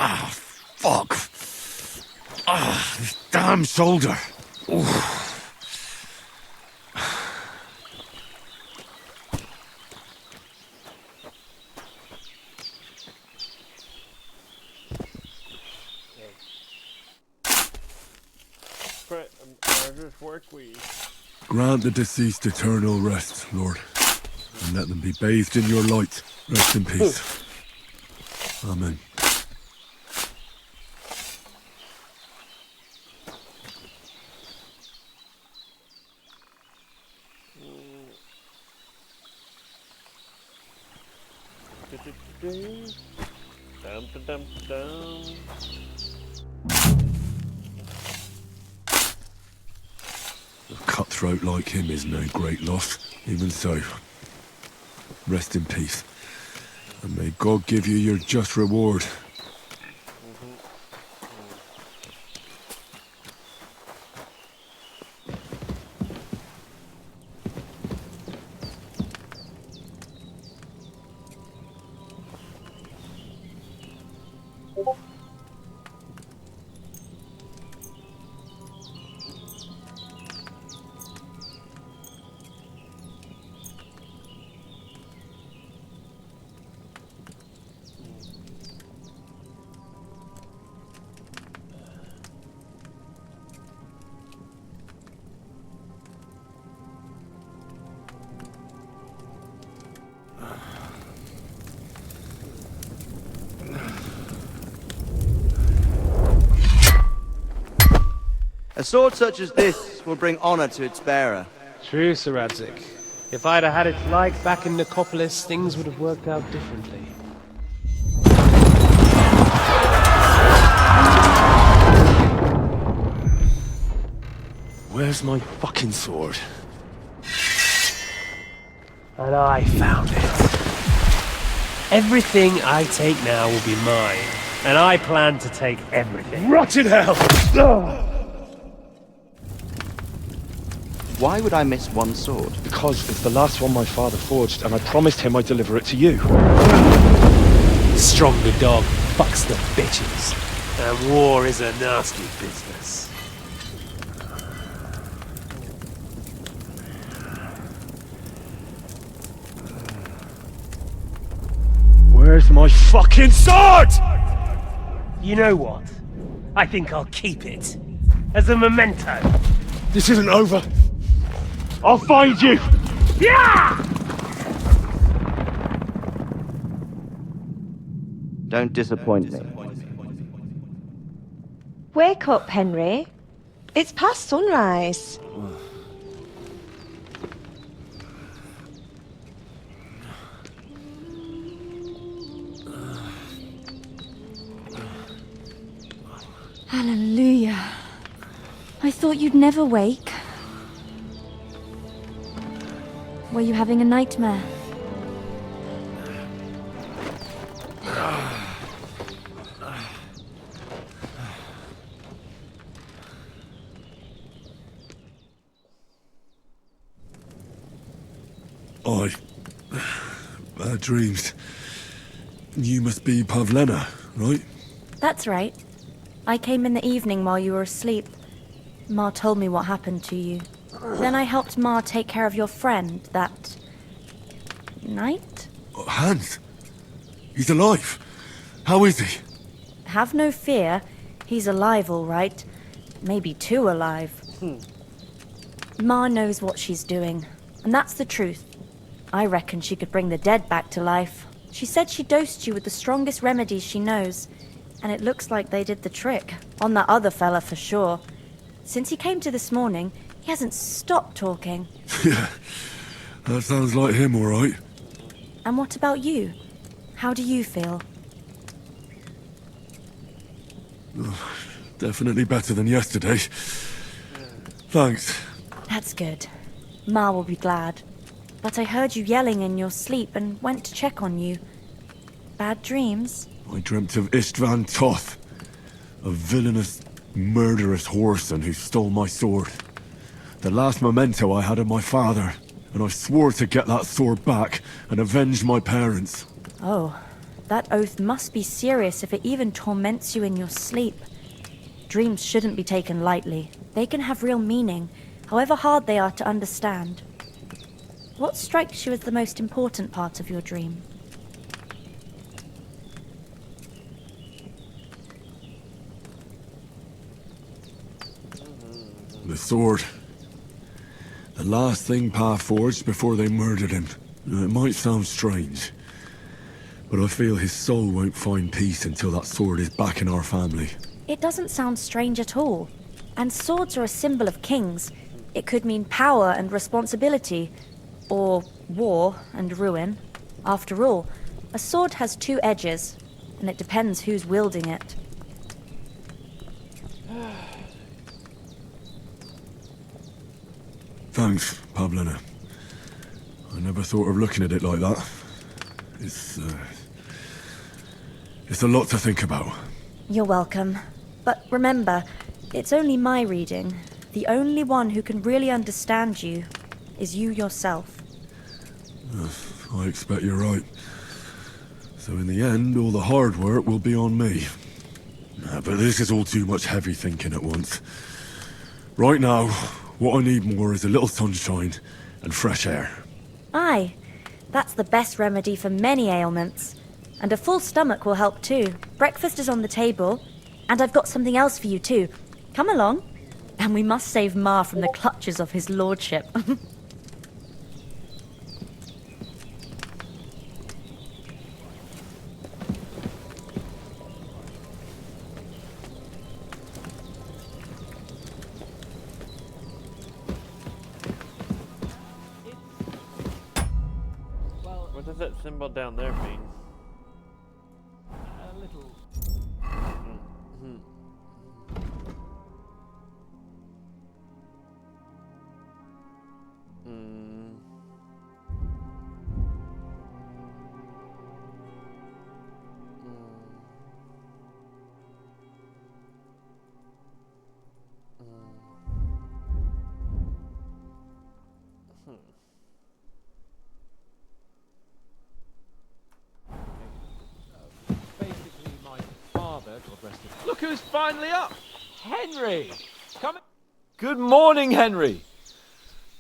Ah, fuck. Ah, this damn shoulder. Oof. Grant the deceased eternal rest, Lord, and let them be bathed in your light. Rest in peace. Amen. A cutthroat like him is no great loss. Even so, rest in peace. And may God give you your just reward. A sword such as this will bring honor to its bearer. True, Sir Radzik. If I'd have had its like back in Nicopolis, things would have worked out differently. Where's my fucking sword? And I found it. Everything I take now will be mine, and I plan to take everything. Rotted hell! Why would I miss one sword? Because it's the last one my father forged, and I promised him I'd deliver it to you. Stronger dog fucks the bitches, and war is a nasty business. Where's my fucking sword? You know what? I think I'll keep it. As a memento. This isn't over. I'll find you! Yeah! Don't disappoint me. Wake up, Henry. It's past sunrise. Hallelujah. I thought you'd never wake. Were you having a nightmare? Bad dreams. You must be Pavlena, right? That's right. I came in the evening while you were asleep. Ma told me what happened to you. Then I helped Ma take care of your friend that night? Hans? He's alive. How is he? Have no fear. He's alive, all right. Maybe too alive. Ma knows what she's doing, and that's the truth. I reckon she could bring the dead back to life. She said she dosed you with the strongest remedies she knows, and it looks like they did the trick. On that other fella for sure. Since he came to this morning, he hasn't stopped talking. Yeah, that sounds like him, all right. And what about you? How do you feel? Definitely better than yesterday. Thanks. That's good. Ma will be glad. But I heard you yelling in your sleep and went to check on you. Bad dreams? I dreamt of Istvan Toth, a villainous, murderous whoreson who stole my sword. The last memento I had of my father, and I swore to get that sword back and avenge my parents. Oh, that oath must be serious if it even torments you in your sleep. Dreams shouldn't be taken lightly. They can have real meaning, however hard they are to understand. What strikes you as the most important part of your dream? The sword. The last thing Pa forged before they murdered him. It might sound strange, but I feel his soul won't find peace until that sword is back in our family. It doesn't sound strange at all. And swords are a symbol of kings. It could mean power and responsibility, or war and ruin. After all, a sword has two edges, and it depends who's wielding it. Thanks, Pavlena. I never thought of looking at it like that. It's a lot to think about. You're welcome. But remember, it's only my reading. The only one who can really understand you is you yourself. I expect you're right. So in the end, all the hard work will be on me. But this is all too much heavy thinking at once. Right now, what I need more is a little sunshine and fresh air. Aye, that's the best remedy for many ailments. And a full stomach will help too. Breakfast is on the table, and I've got something else for you too. Come along. And we must save Ma from the clutches of his lordship. What does that symbol down there mean? A little. God rest him. Look who's finally up! Henry! Come in. Good morning, Henry!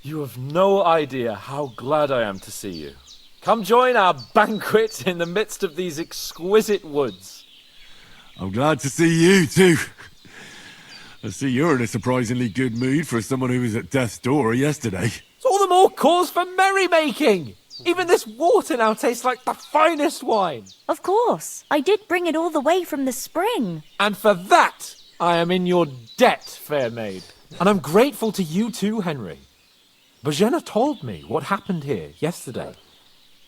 You have no idea how glad I am to see you. Come join our banquet in the midst of these exquisite woods. I'm glad to see you, too. I see you're in a surprisingly good mood for someone who was at death's door yesterday. It's all the more cause for merrymaking! Even this water now tastes like the finest wine. Of course. I did bring it all the way from the spring. And for that, I am in your debt, fair maid. And I'm grateful to you too, Henry. Bajena told me what happened here yesterday.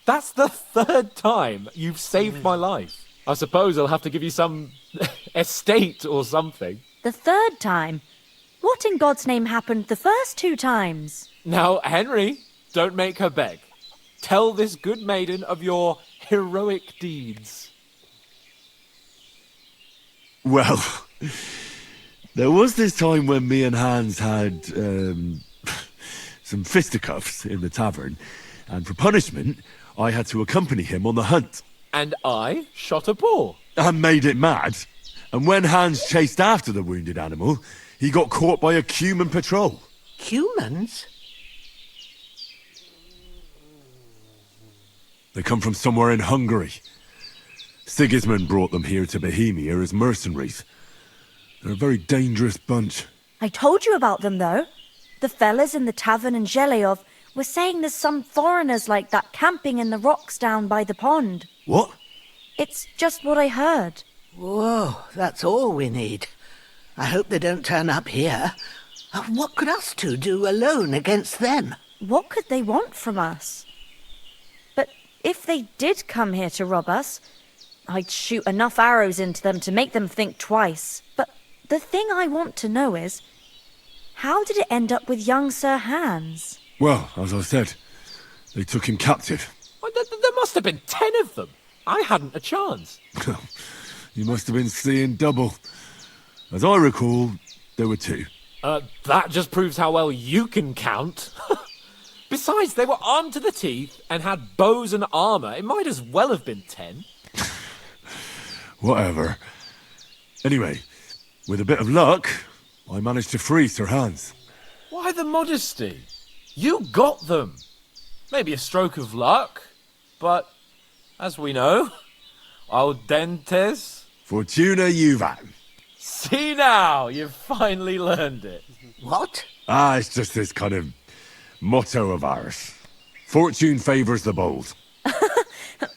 That's the 3rd time you've saved my life. I suppose I'll have to give you some estate or something. The 3rd time? What in God's name happened the first 2 times? Now, Henry, don't make her beg. Tell this good maiden of your heroic deeds. Well, there was this time when me and Hans had some fisticuffs in the tavern, and for punishment, I had to accompany him on the hunt. And I shot a boar. And made it mad. And when Hans chased after the wounded animal, he got caught by a Cuman patrol. Humans? They come from somewhere in Hungary. Sigismund brought them here to Bohemia as mercenaries. They're a very dangerous bunch. I told you about them, though. The fellas in the tavern in Zheleov were saying there's some foreigners like that camping in the rocks down by the pond. What? It's just what I heard. Whoa, that's all we need. I hope they don't turn up here. What could us two do alone against them? What could they want from us? But if they did come here to rob us, I'd shoot enough arrows into them to make them think twice. But the thing I want to know is, how did it end up with young Sir Hans? Well, as I said, they took him captive. Well, there must have been 10 of them. I hadn't a chance. You must have been seeing double. As I recall, there were 2. That just proves how well you can count. Besides, they were armed to the teeth and had bows and armour. It might as well have been 10. Whatever. Anyway, with a bit of luck, I managed to free Sir Hans. Why the modesty? You got them. Maybe a stroke of luck, but as we know, audentes. Fortuna juvat. See now, you've finally learned it. What? It's just this kind of motto of ours. Fortune favours the bold.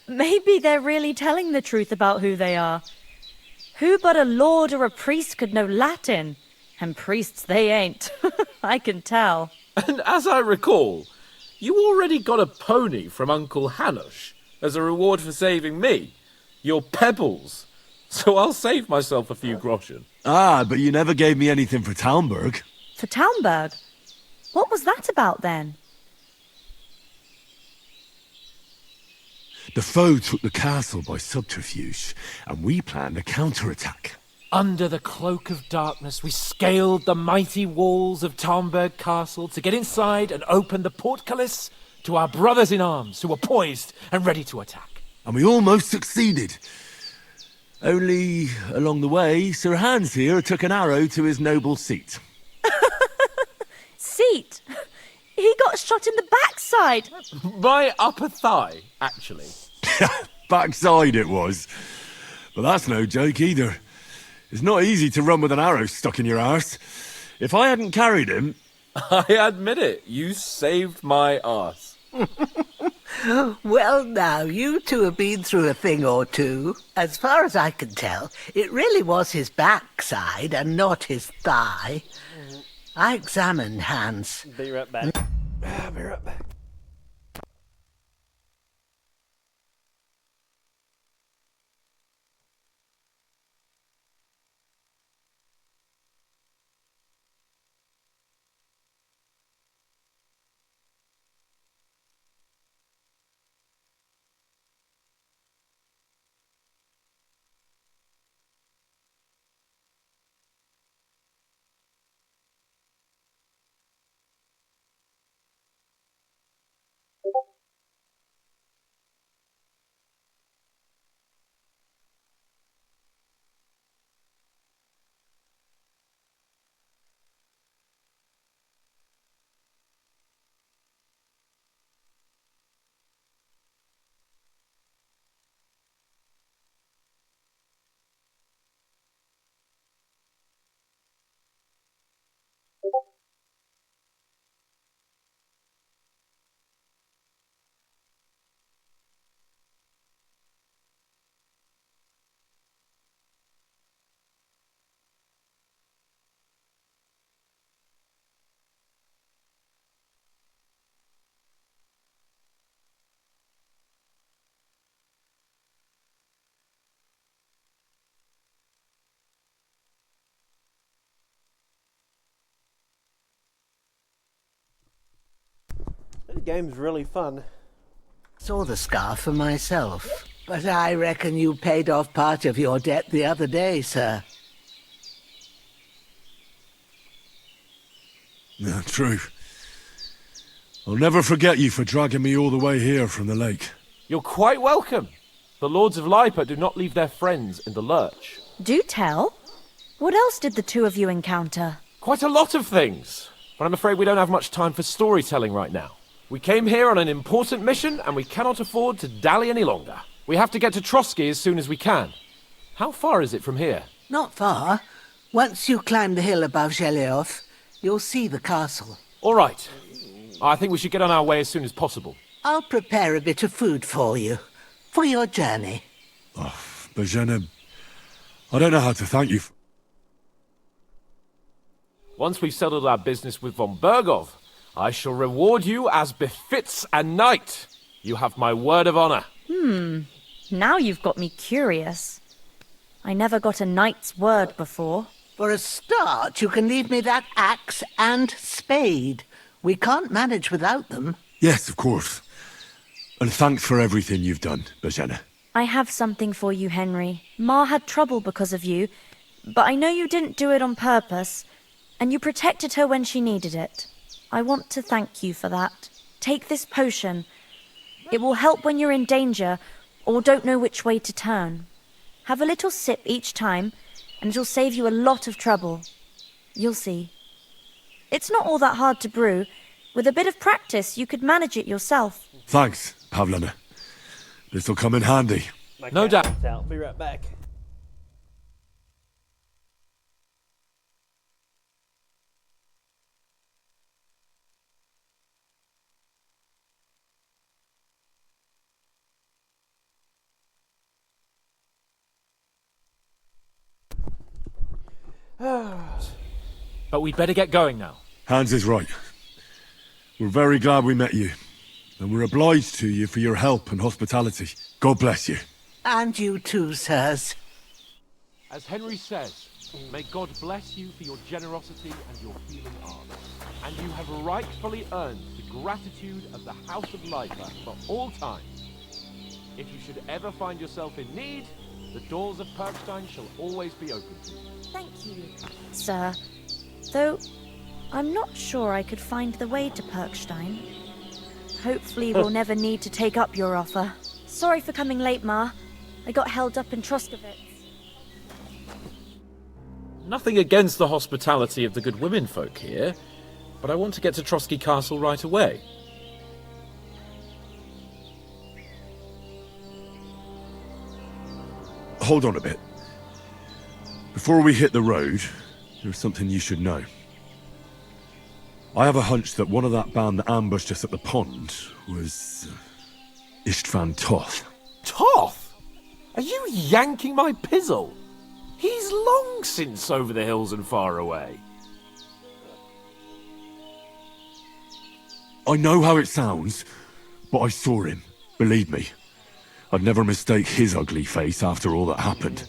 Maybe they're really telling the truth about who they are. Who but a lord or a priest could know Latin? And priests they ain't. I can tell. And as I recall, you already got a pony from Uncle Hanush as a reward for saving me. Your pebbles. So I'll save myself a few groschen. But you never gave me anything for Talmberg. For Talmberg? What was that about then? The foe took the castle by subterfuge, and we planned a counterattack. Under the cloak of darkness, we scaled the mighty walls of Talmberg Castle to get inside and open the portcullis to our brothers in arms who were poised and ready to attack. And we almost succeeded. Only, along the way, Sir Hans here took an arrow to his noble seat. Seat? He got shot in the backside. My upper thigh, actually. Backside it was. But that's no joke either. It's not easy to run with an arrow stuck in your arse. If I hadn't carried him... I admit it, you saved my arse. Well, now, you two have been through a thing or two. As far as I can tell, it really was his backside and not his thigh. I examined Hans. Be right back. Be right back. game's really fun. Saw the scar for myself, but I reckon you paid off part of your debt the other day, sir. Yeah, true. I'll never forget you for dragging me all the way here from the lake. You're quite welcome. The Lords of Lipa do not leave their friends in the lurch. Do tell. What else did the two of you encounter? Quite a lot of things. But I'm afraid we don't have much time for storytelling right now. We came here on an important mission, and we cannot afford to dally any longer. We have to get to Trotsky as soon as we can. How far is it from here? Not far. Once you climb the hill above Gelios, you'll see the castle. All right. I think we should get on our way as soon as possible. I'll prepare a bit of food for you, for your journey. Oh, Bozhena, I don't know how to thank you. Once we've settled our business with von Bergov, I shall reward you as befits a knight. You have my word of honor. Now you've got me curious. I never got a knight's word before. For a start, you can leave me that axe and spade. We can't manage without them. Yes, of course. And thanks for everything you've done, Bozhena. I have something for you, Henry. Ma had trouble because of you, but I know you didn't do it on purpose, and you protected her when she needed it. I want to thank you for that. Take this potion. It will help when you're in danger or don't know which way to turn. Have a little sip each time, and it'll save you a lot of trouble. You'll see. It's not all that hard to brew. With a bit of practice, you could manage it yourself. Thanks, Pavlana. This'll come in handy. No doubt. I'll be right back. But we'd better get going now. Hans is right. We're very glad we met you. And we're obliged to you for your help and hospitality. God bless you. And you too, sirs. As Henry says, may God bless you for your generosity and your healing arts. And you have rightfully earned the gratitude of the House of Lipa for all time. If you should ever find yourself in need, the doors of Perkstein shall always be open to you. Thank you, sir. Though, I'm not sure I could find the way to Perkstein. Hopefully we'll never need to take up your offer. Sorry for coming late, Ma. I got held up in Troskovitz. Nothing against the hospitality of the good women folk here, but I want to get to Trotsky Castle right away. Hold on a bit. Before we hit the road, there's something you should know. I have a hunch that one of that band that ambushed us at the pond was Istvan Toth. Toth? Are you yanking my pizzle? He's long since over the hills and far away. I know how it sounds, but I saw him. Believe me. I'd never mistake his ugly face after all that happened.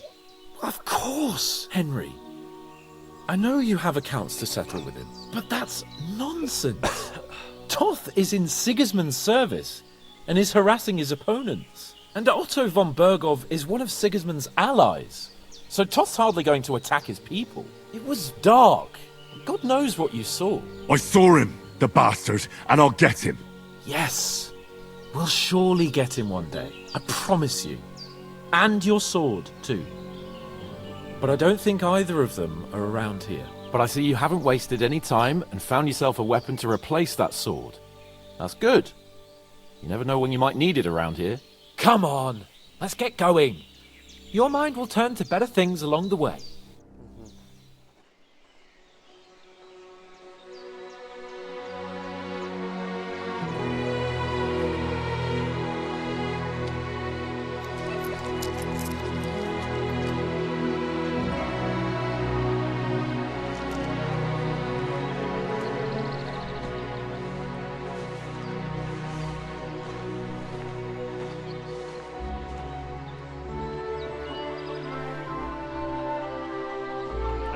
Of course, Henry. I know you have accounts to settle with him, but that's nonsense. Toth is in Sigismund's service and is harassing his opponents. And Otto von Bergov is one of Sigismund's allies. So Toth's hardly going to attack his people. It was dark. God knows what you saw. I saw him, the bastard, and I'll get him. Yes. We'll surely get him one day. I promise you. And your sword, too. But I don't think either of them are around here. But I see you haven't wasted any time and found yourself a weapon to replace that sword. That's good. You never know when you might need it around here. Come on, let's get going. Your mind will turn to better things along the way.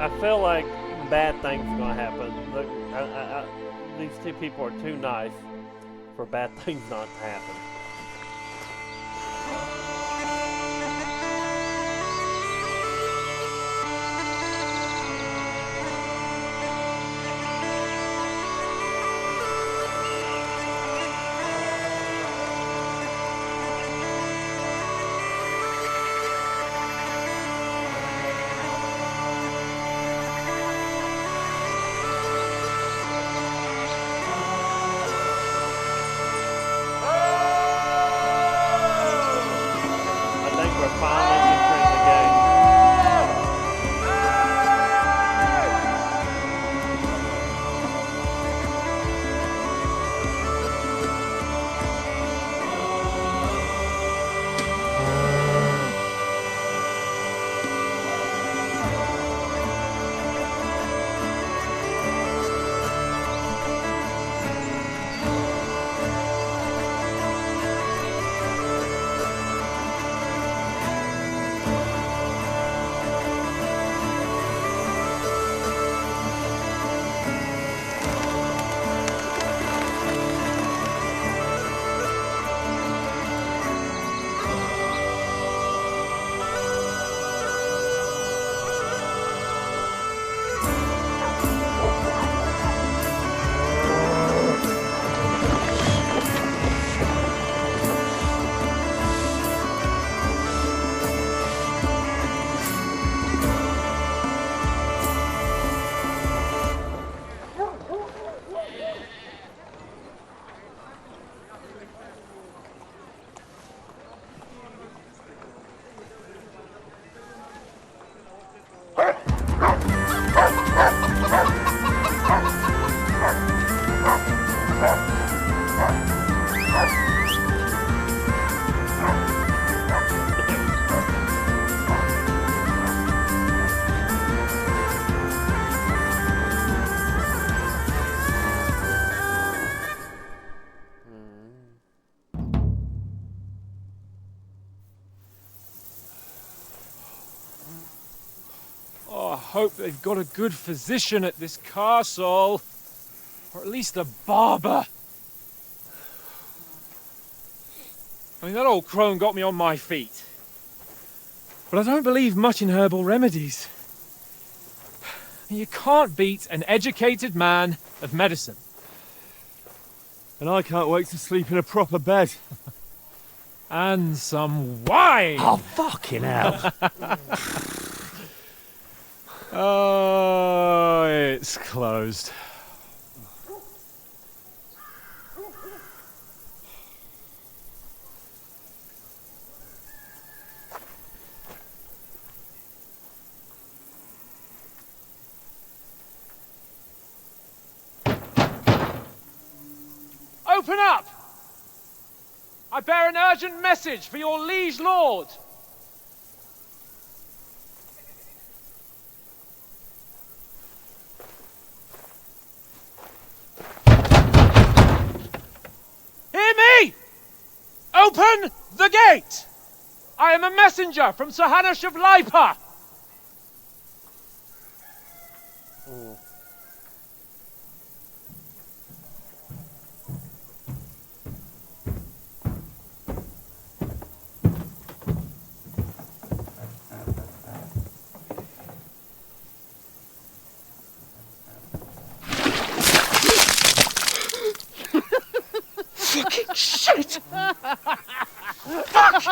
I feel like bad things are gonna happen. Look, these two people are too nice for bad things not to happen. I think we're finally entering the game. Oh, I hope they've got a good physician at this castle. Or at least a barber. I mean, that old crone got me on my feet. But I don't believe much in herbal remedies. You can't beat an educated man of medicine. And I can't wait to sleep in a proper bed. And some wine! Oh, fucking hell. Oh, it's closed. Open up! I bear an urgent message for your liege lord. Hear me! Open the gate! I am a messenger from Sir Hanush of Lipa. Fucking shit! Fuck!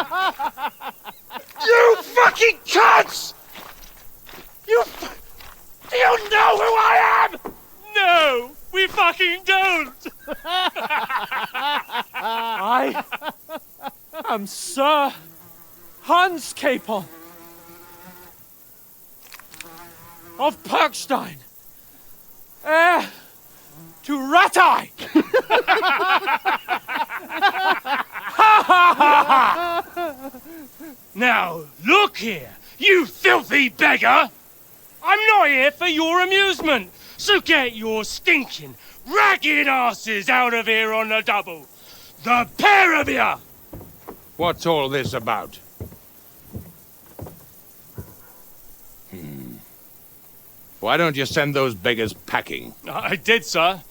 You fucking cunts! Do you know who I am? No, we fucking don't! I am Sir Hans Capon of Perkstein, heir to Ratai! Now, look here, you filthy beggar! I'm not here for your amusement, so get your stinking, ragged asses out of here on the double! The pair of you! What's all this about? Why don't you send those beggars packing? I did, sir.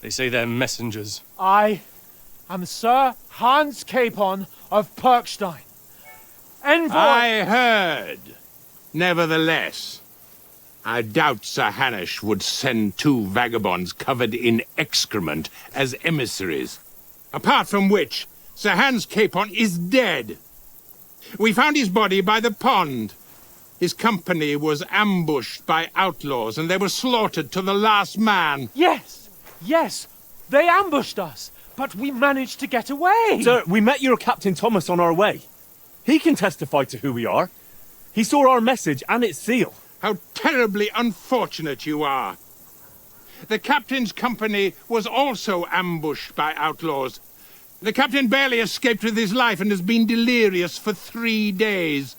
They say they're messengers. I am Sir Hans Capon of Perkstein. Envoy... I heard. Nevertheless, I doubt Sir Hanush would send 2 vagabonds covered in excrement as emissaries. Apart from which, Sir Hans Capon is dead. We found his body by the pond. His company was ambushed by outlaws, and they were slaughtered to the last man. Yes, yes, they ambushed us, but we managed to get away. Sir, we met your Captain Thomas on our way. He can testify to who we are. He saw our message and its seal. How terribly unfortunate you are. The captain's company was also ambushed by outlaws. The captain barely escaped with his life and has been delirious for 3 days.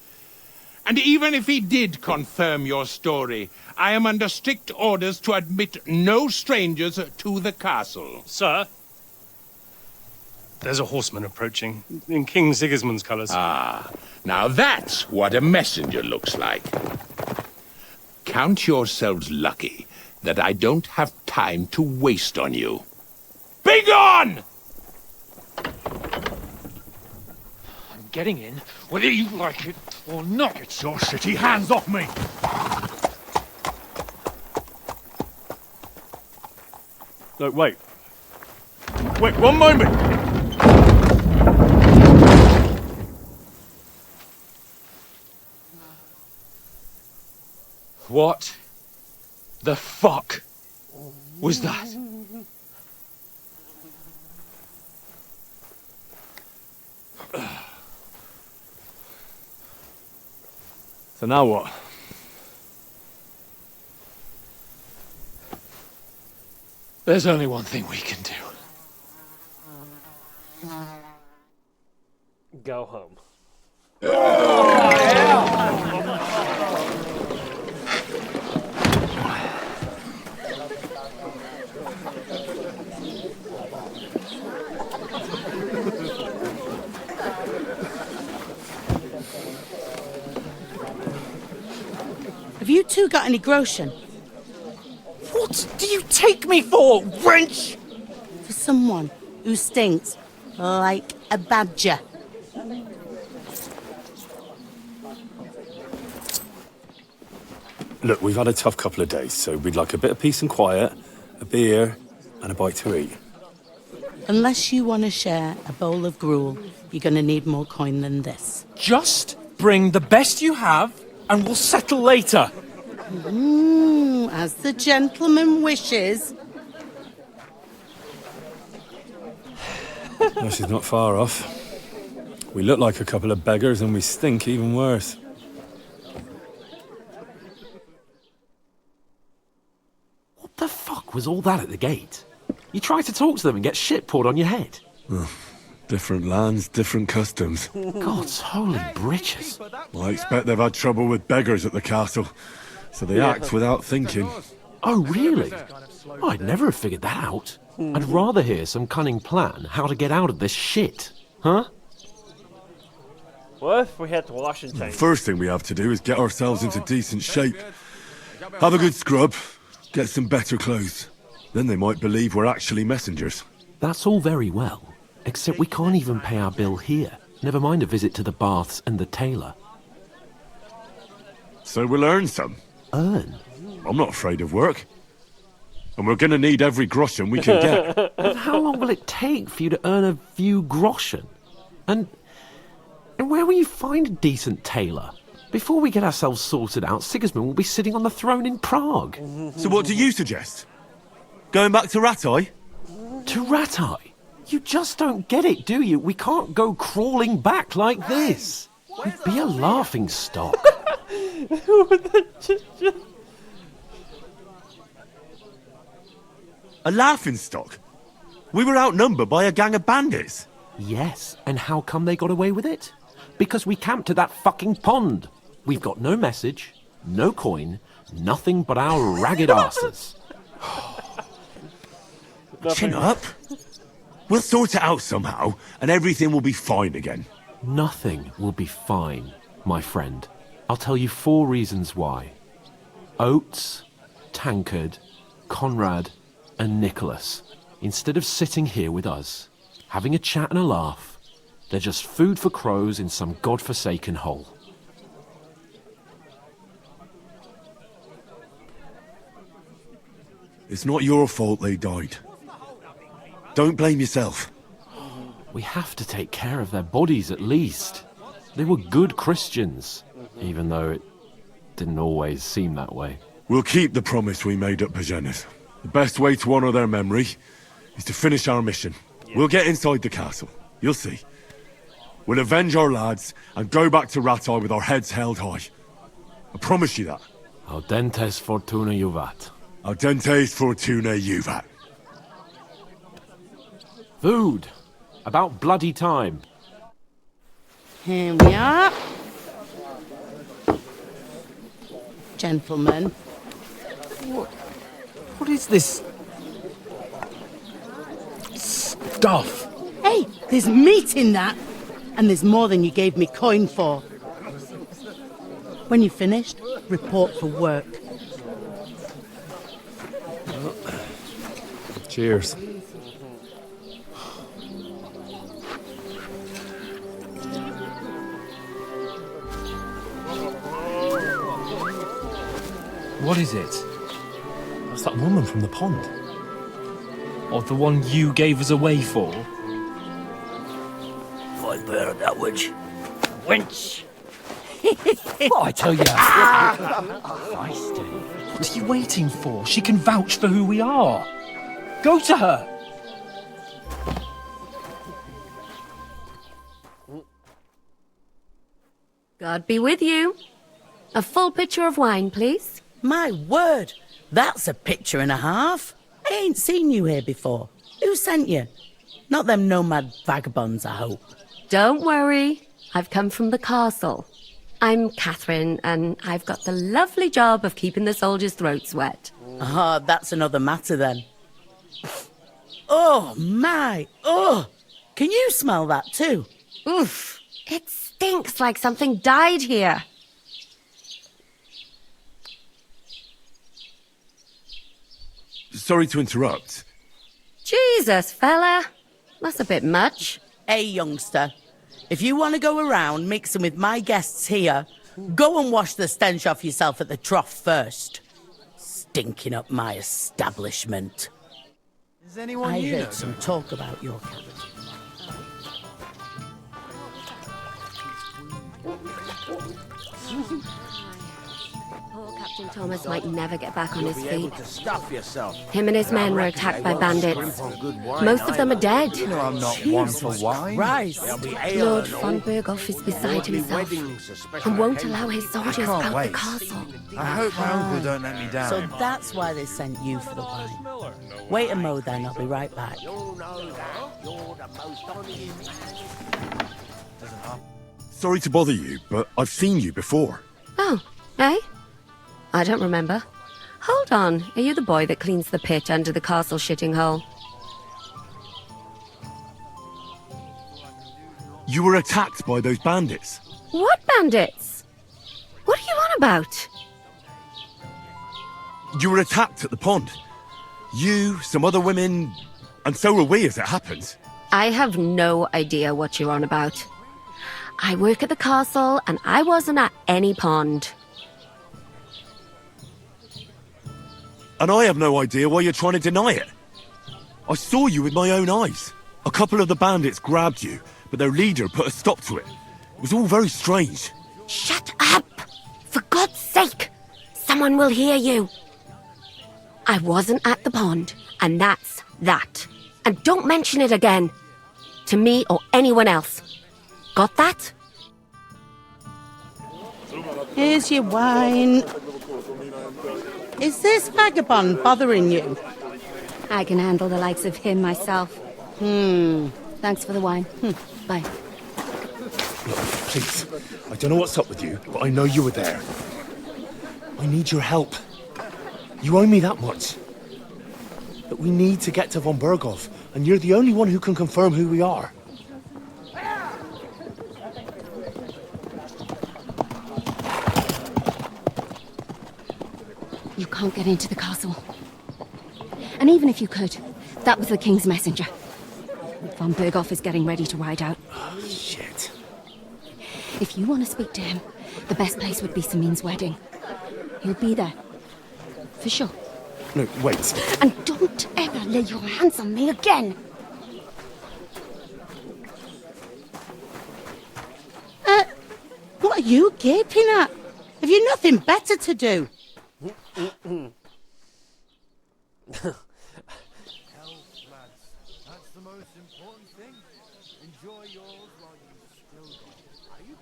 And even if he did confirm your story, I am under strict orders to admit no strangers to the castle. Sir, there's a horseman approaching in King Sigismund's colours. Ah, now that's what a messenger looks like. Count yourselves lucky that I don't have time to waste on you. Be gone! I'm getting in, whether you like it or not. Get your shitty hands off me! No, wait. Wait, one moment! What the fuck was that? So now what? There's only one thing we can do. Go home. Have you two got any groschen? What do you take me for, wench? For someone who stinks like a badger. Look, we've had a tough couple of days, so we'd like a bit of peace and quiet, a beer, and a bite to eat. Unless you want to share a bowl of gruel, you're going to need more coin than this. Just bring the best you have, and we'll settle later. As the gentleman wishes. No, she's not far off. We look like a couple of beggars, and we stink even worse. What the fuck was all that at the gate? You try to talk to them and get shit poured on your head. Different lands, different customs. God's holy britches. I expect they've had trouble with beggars at the castle, so they act without thinking. Oh, really? I'd never have figured that out. I'd rather hear some cunning plan how to get out of this shit. Huh? What if we had to wash and change? First thing we have to do is get ourselves into decent shape. Have a good scrub, get some better clothes. Then they might believe we're actually messengers. That's all very well, except we can't even pay our bill here. Never mind a visit to the baths and the tailor. So we'll earn some. Earn? I'm not afraid of work. And we're gonna need every groschen we can get. And how long will it take for you to earn a few groschen? And where will you find a decent tailor? Before we get ourselves sorted out, Sigismund will be sitting on the throne in Prague. So what do you suggest? Going back to Ratai? To Ratai? You just don't get it, do you? We can't go crawling back like this. We'd be a laughing stock. A laughing stock? We were outnumbered by a gang of bandits. Yes, and how come they got away with it? Because we camped at that fucking pond. We've got no message, no coin, nothing but our ragged asses. Chin up. We'll sort it out somehow, and everything will be fine again. Nothing will be fine, my friend. I'll tell you 4 reasons why. Oates, Tankard, Conrad, and Nicholas, instead of sitting here with us, having a chat and a laugh. They're just food for crows in some godforsaken hole. It's not your fault they died. Don't blame yourself. We have to take care of their bodies at least. They were good Christians, even though it didn't always seem that way. We'll keep the promise we made at Pagenis. The best way to honor their memory is to finish our mission. We'll get inside the castle. You'll see. We'll avenge our lads and go back to Ratai with our heads held high. I promise you that. Audentes fortuna juvat. Audentes fortuna juvat. Food. About bloody time. Here we are. Gentlemen. What is this stuff? Hey, there's meat in that. And there's more than you gave me coin for. When you're finished, report for work. Cheers. What is it? That's that woman from the pond. Or the one you gave us away for? I bear that witch. Wench! What I tell you? What are you waiting for? She can vouch for who we are. Go to her. God be with you. A full pitcher of wine, please. My word, that's a picture and a half. I ain't seen you here before. Who sent you? Not them nomad vagabonds, I hope. Don't worry. I've come from the castle. I'm Catherine, and I've got the lovely job of keeping the soldiers' throats wet. Ah, that's another matter then. Oh, my. Oh, can you smell that too? Oof. It stinks like something died here. Sorry to interrupt. Jesus, fella. That's a bit much. Hey, youngster. If you want to go around mixing with my guests here, go and wash the stench off yourself at the trough first. Stinking up my establishment. Is anyone I you heard know? some talk about your cat. Poor Captain Thomas might never get back on his You'll be able feet. to stuff yourself. Him and his men were attacked by bandits. Most of them are dead. You know I'm not one for wine. Christ. There'll be ale Lord and all. von Berghoff is beside There'll be himself weddings, a special and won't occasion. allow his soldiers can't out wait. the castle. I hope my uncle don't let me down. So that's why they sent you for the wine. Wait a mo then, I'll be right back. Sorry to bother you, but I've seen you before. Oh, eh? I don't remember. Hold on, are you the boy that cleans the pit under the castle shitting hole? You were attacked by those bandits. What bandits? What are you on about? You were attacked at the pond. You, some other women, and so were we as it happens. I have no idea what you're on about. I work at the castle and I wasn't at any pond. And I have no idea why you're trying to deny it. I saw you with my own eyes. A couple of the bandits grabbed you, but their leader put a stop to it. It was all very strange. Shut up! For God's sake! Someone will hear you. I wasn't at the pond, and that's that. And don't mention it again. To me or anyone else. Got that? Here's your wine. Is this vagabond bothering you? I can handle the likes of him myself. Thanks for the wine. Bye. Look, please. I don't know what's up with you, but I know you were there. I need your help. You owe me that much. But we need to get to von Berghoff, and you're the only one who can confirm who we are. You can't get into the castle. And even if you could, that was the king's messenger. Von Berghoff is getting ready to ride out. Oh, shit. If you want to speak to him, the best place would be Samin's wedding. He'll be there. For sure. No, wait. And don't ever lay your hands on me again! What are you gaping at? Have you nothing better to do?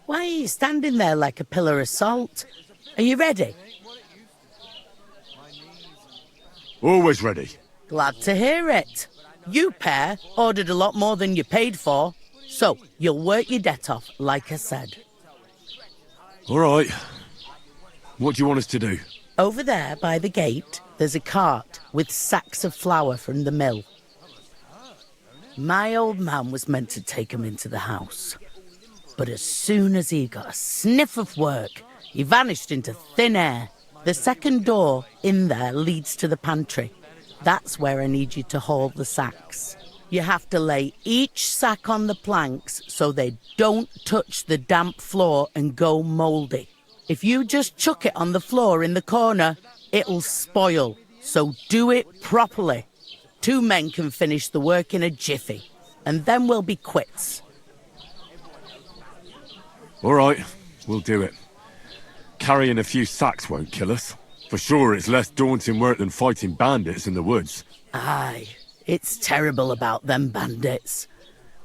Why are you standing there like a pillar of salt? Are you ready? Always ready. Glad to hear it. You pair ordered a lot more than you paid for, so you'll work your debt off, like I said. All right. What do you want us to do? Over there by the gate, there's a cart with sacks of flour from the mill. My old man was meant to take 'em into the house. But as soon as he got a sniff of work, he vanished into thin air. The second door in there leads to the pantry. That's where I need you to haul the sacks. You have to lay each sack on the planks so they don't touch the damp floor and go mouldy. If you just chuck it on the floor in the corner, it'll spoil. So do it properly. 2 men can finish the work in a jiffy, and then we'll be quits. All right, we'll do it. Carrying a few sacks won't kill us. For sure, it's less daunting work than fighting bandits in the woods. Aye, it's terrible about them bandits.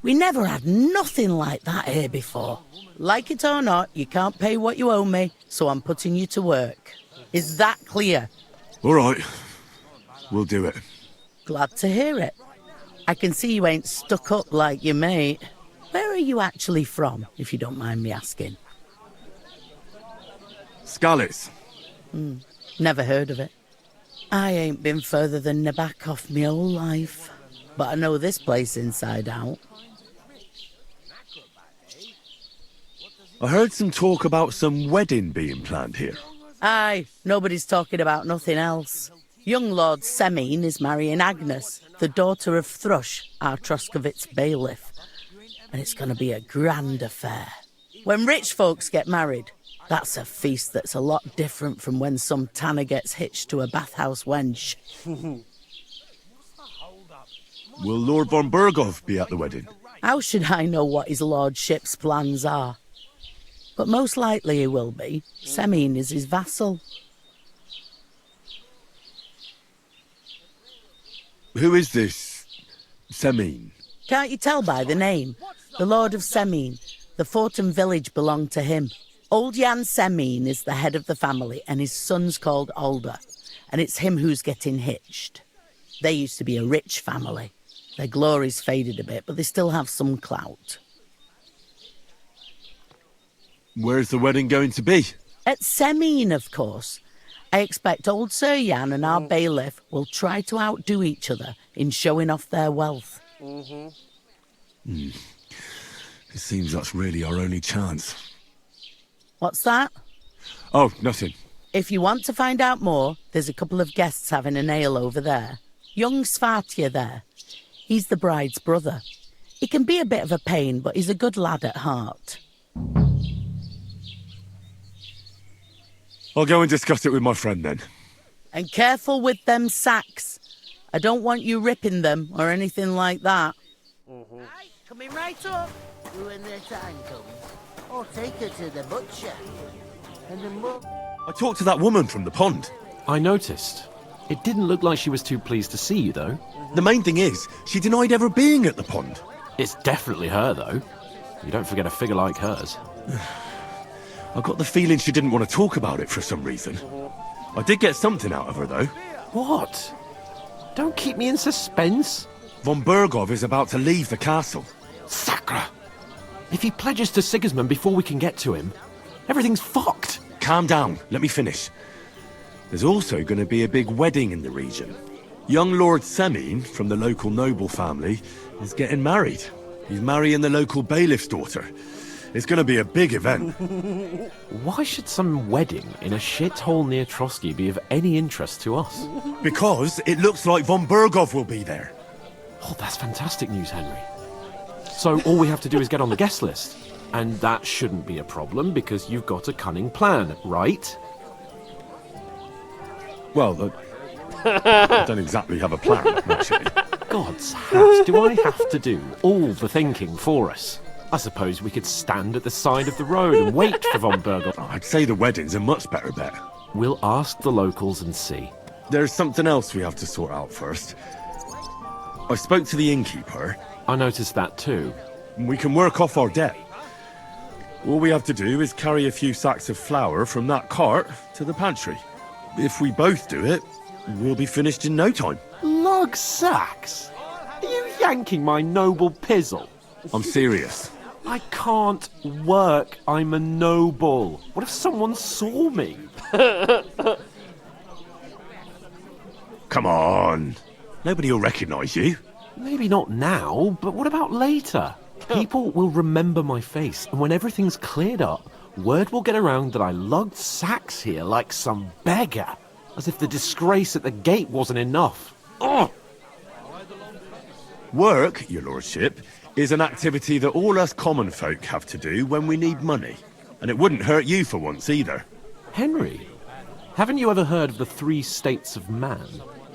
We never had nothing like that here before. Like it or not, you can't pay what you owe me, so I'm putting you to work. Is that clear? All right, we'll do it. Glad to hear it. I can see you ain't stuck up like your mate. Where are you actually from, if you don't mind me asking? Skalitz. Never heard of it. I ain't been further than Nabakov my whole life, but I know this place inside out. I heard some talk about some wedding being planned here. Aye, nobody's talking about nothing else. Young Lord Semin is marrying Agnes, the daughter of Thrush, our Troskovitz bailiff. And it's going to be a grand affair. When rich folks get married, that's a feast that's a lot different from when some tanner gets hitched to a bathhouse wench. Will Lord von Berghoff be at the wedding? How should I know what his lordship's plans are? But most likely he will be. Semin is his vassal. Who is this Semin? Can't you tell by the name? The Lord of Semin. The fort and village belong to him. Old Jan Semin is the head of the family, and his son's called Alder. And it's him who's getting hitched. They used to be a rich family. Their glory's faded a bit, but they still have some clout. Where's the wedding going to be? At Semin, of course. I expect old Sir Jan and our bailiff will try to outdo each other in showing off their wealth. It seems that's really our only chance. What's that? Oh, nothing. If you want to find out more, there's a couple of guests having an ale over there. Young Svartje there. He's the bride's brother. He can be a bit of a pain, but he's a good lad at heart. I'll go and discuss it with my friend then. And careful with them sacks. I don't want you ripping them or anything like that. Aye, coming right up. When their time comes, I'll take her to the butcher. And then we'll... I talked to that woman from the pond. I noticed. It didn't look like she was too pleased to see you, though. The main thing is, she denied ever being at the pond. It's definitely her, though. You don't forget a figure like hers. I got the feeling she didn't want to talk about it for some reason. I did get something out of her, though. What? Don't keep me in suspense. Von Berghoff is about to leave the castle. Sacre! If he pledges to Sigismund before we can get to him, everything's fucked. Calm down, let me finish. There's also going to be a big wedding in the region. Young Lord Semin, from the local noble family, is getting married. He's marrying the local bailiff's daughter. It's going to be a big event. Why should some wedding in a shithole near Trotsky be of any interest to us? Because it looks like von Berghoff will be there. Oh, that's fantastic news, Henry. So all we have to do is get on the guest list. And that shouldn't be a problem because you've got a cunning plan, right? Well, I don't exactly have a plan, actually. God's hat, do I have to do all the thinking for us? I suppose we could stand at the side of the road and wait for Von Burgle. I'd say the wedding's a much better bet. We'll ask the locals and see. There's something else we have to sort out first. I spoke to the innkeeper. I noticed that too. We can work off our debt. All we have to do is carry a few sacks of flour from that cart to the pantry. If we both do it, we'll be finished in no time. Lug sacks? Are you yanking my noble pizzle? I'm serious. I can't work. I'm a noble. What if someone saw me? Come on. Nobody will recognise you. Maybe not now, but what about later? People will remember my face, and when everything's cleared up, word will get around that I lugged sacks here like some beggar. As if the disgrace at the gate wasn't enough. Ugh! Work, your lordship, is an activity that all us common folk have to do when we need money. And it wouldn't hurt you for once either. Henry, haven't you ever heard of the 3 states of man?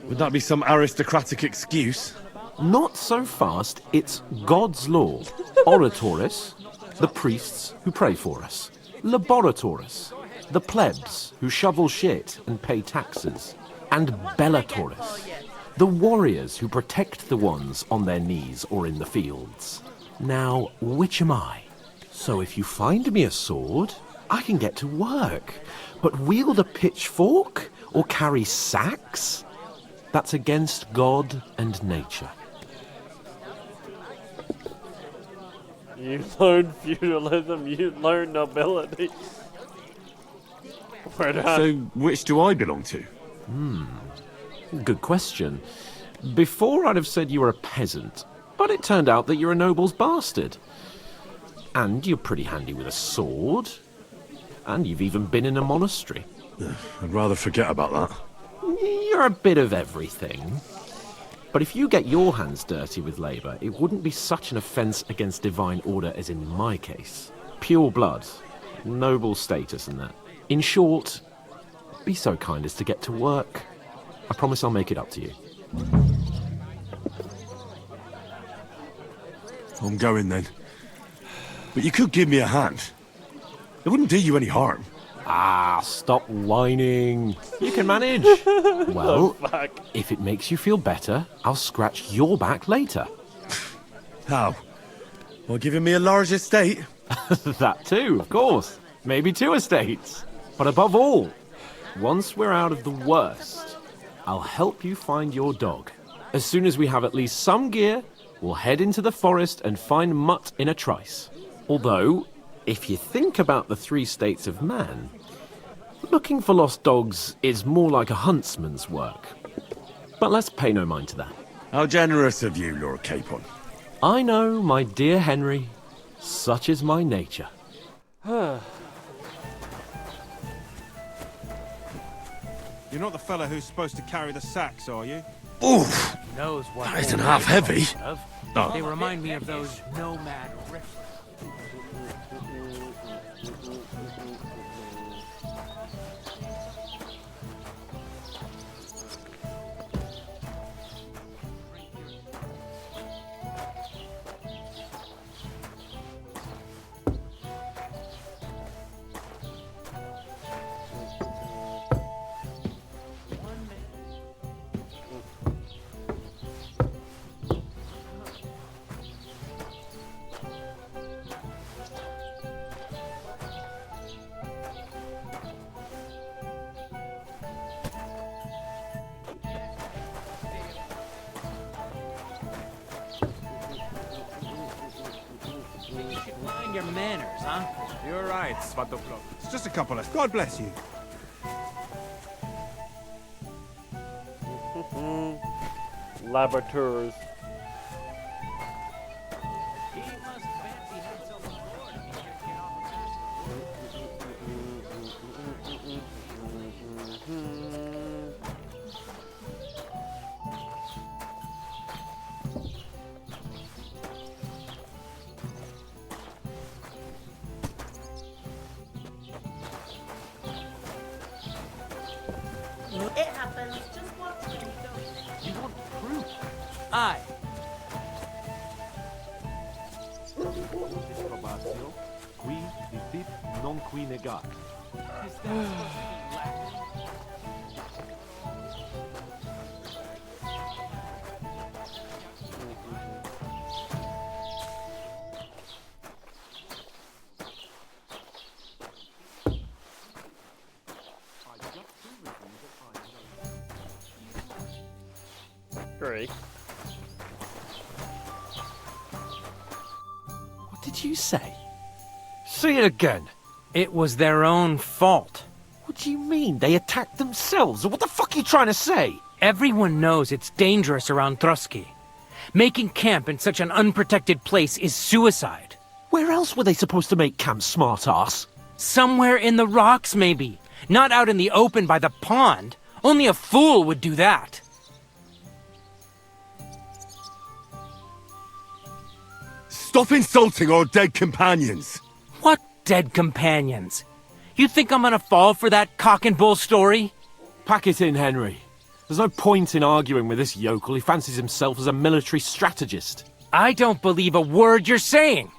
Would that be some aristocratic excuse? Not so fast. It's God's law. Oratoris, the priests who pray for us. Laboratoris, the plebs who shovel shit and pay taxes. And Bellatoris, the warriors who protect the ones on their knees or in the fields. Now, which am I? So if you find me a sword, I can get to work. But wield a pitchfork or carry sacks? That's against God and nature. You learn feudalism, you learn nobility. So, which do I belong to? Good question. Before I'd have said you were a peasant, but it turned out that you're a noble's bastard. And you're pretty handy with a sword. And you've even been in a monastery. I'd rather forget about that. You're a bit of everything. But if you get your hands dirty with labour, it wouldn't be such an offence against divine order as in my case. Pure blood, noble status and that. In short, be so kind as to get to work. I promise I'll make it up to you. I'm going then. But you could give me a hand. It wouldn't do you any harm. Ah, stop whining. You can manage. Well, if it makes you feel better, I'll scratch your back later. How? Well, giving me a large estate? That too, of course. Maybe 2 estates. But above all, once we're out of the worst, I'll help you find your dog. As soon as we have at least some gear, we'll head into the forest and find Mutt in a trice. Although, if you think about the 3 states of man, looking for lost dogs is more like a huntsman's work. But let's pay no mind to that. How generous of you, Lord Capon. I know, my dear Henry. Such is my nature. You're not the fella who's supposed to carry the sacks, are you? Oof! Knows what That isn't half heavy. Oh. They remind me of those nomad riffs. Your manners, huh? You're right, Svatoplok. It's just a couple of... God bless you. Laboratories. You want proof? Aye. Disprobatio, qui dictit non qui negat. Is that supposed to be Latin? Great. What did you say? Say it again. It was their own fault. What do you mean? They attacked themselves? What the fuck are you trying to say? Everyone knows it's dangerous around Trotsky. Making camp in such an unprotected place is suicide. Where else were they supposed to make camp, smartass? Somewhere in the rocks, maybe. Not out in the open by the pond. Only a fool would do that. Stop insulting our dead companions! What dead companions? You think I'm gonna fall for that cock and bull story? Pack it in, Henry. There's no point in arguing with this yokel. He fancies himself as a military strategist. I don't believe a word you're saying.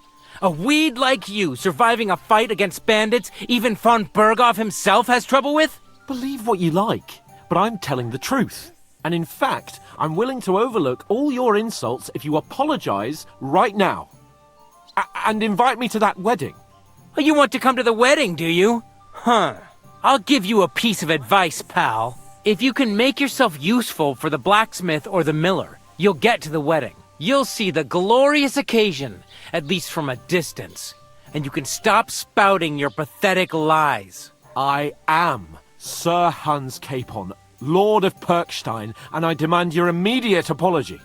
A weed like you surviving a fight against bandits even von Berghoff himself has trouble with? Believe what you like, but I'm telling the truth. And in fact, I'm willing to overlook all your insults if you apologize right now. And invite me to that wedding. Oh, you want to come to the wedding, do you? Huh. I'll give you a piece of advice, pal. If you can make yourself useful for the blacksmith or the miller, you'll get to the wedding. You'll see the glorious occasion, at least from a distance. And you can stop spouting your pathetic lies. I am Sir Hans Capon, Lord of Perkstein, and I demand your immediate apology.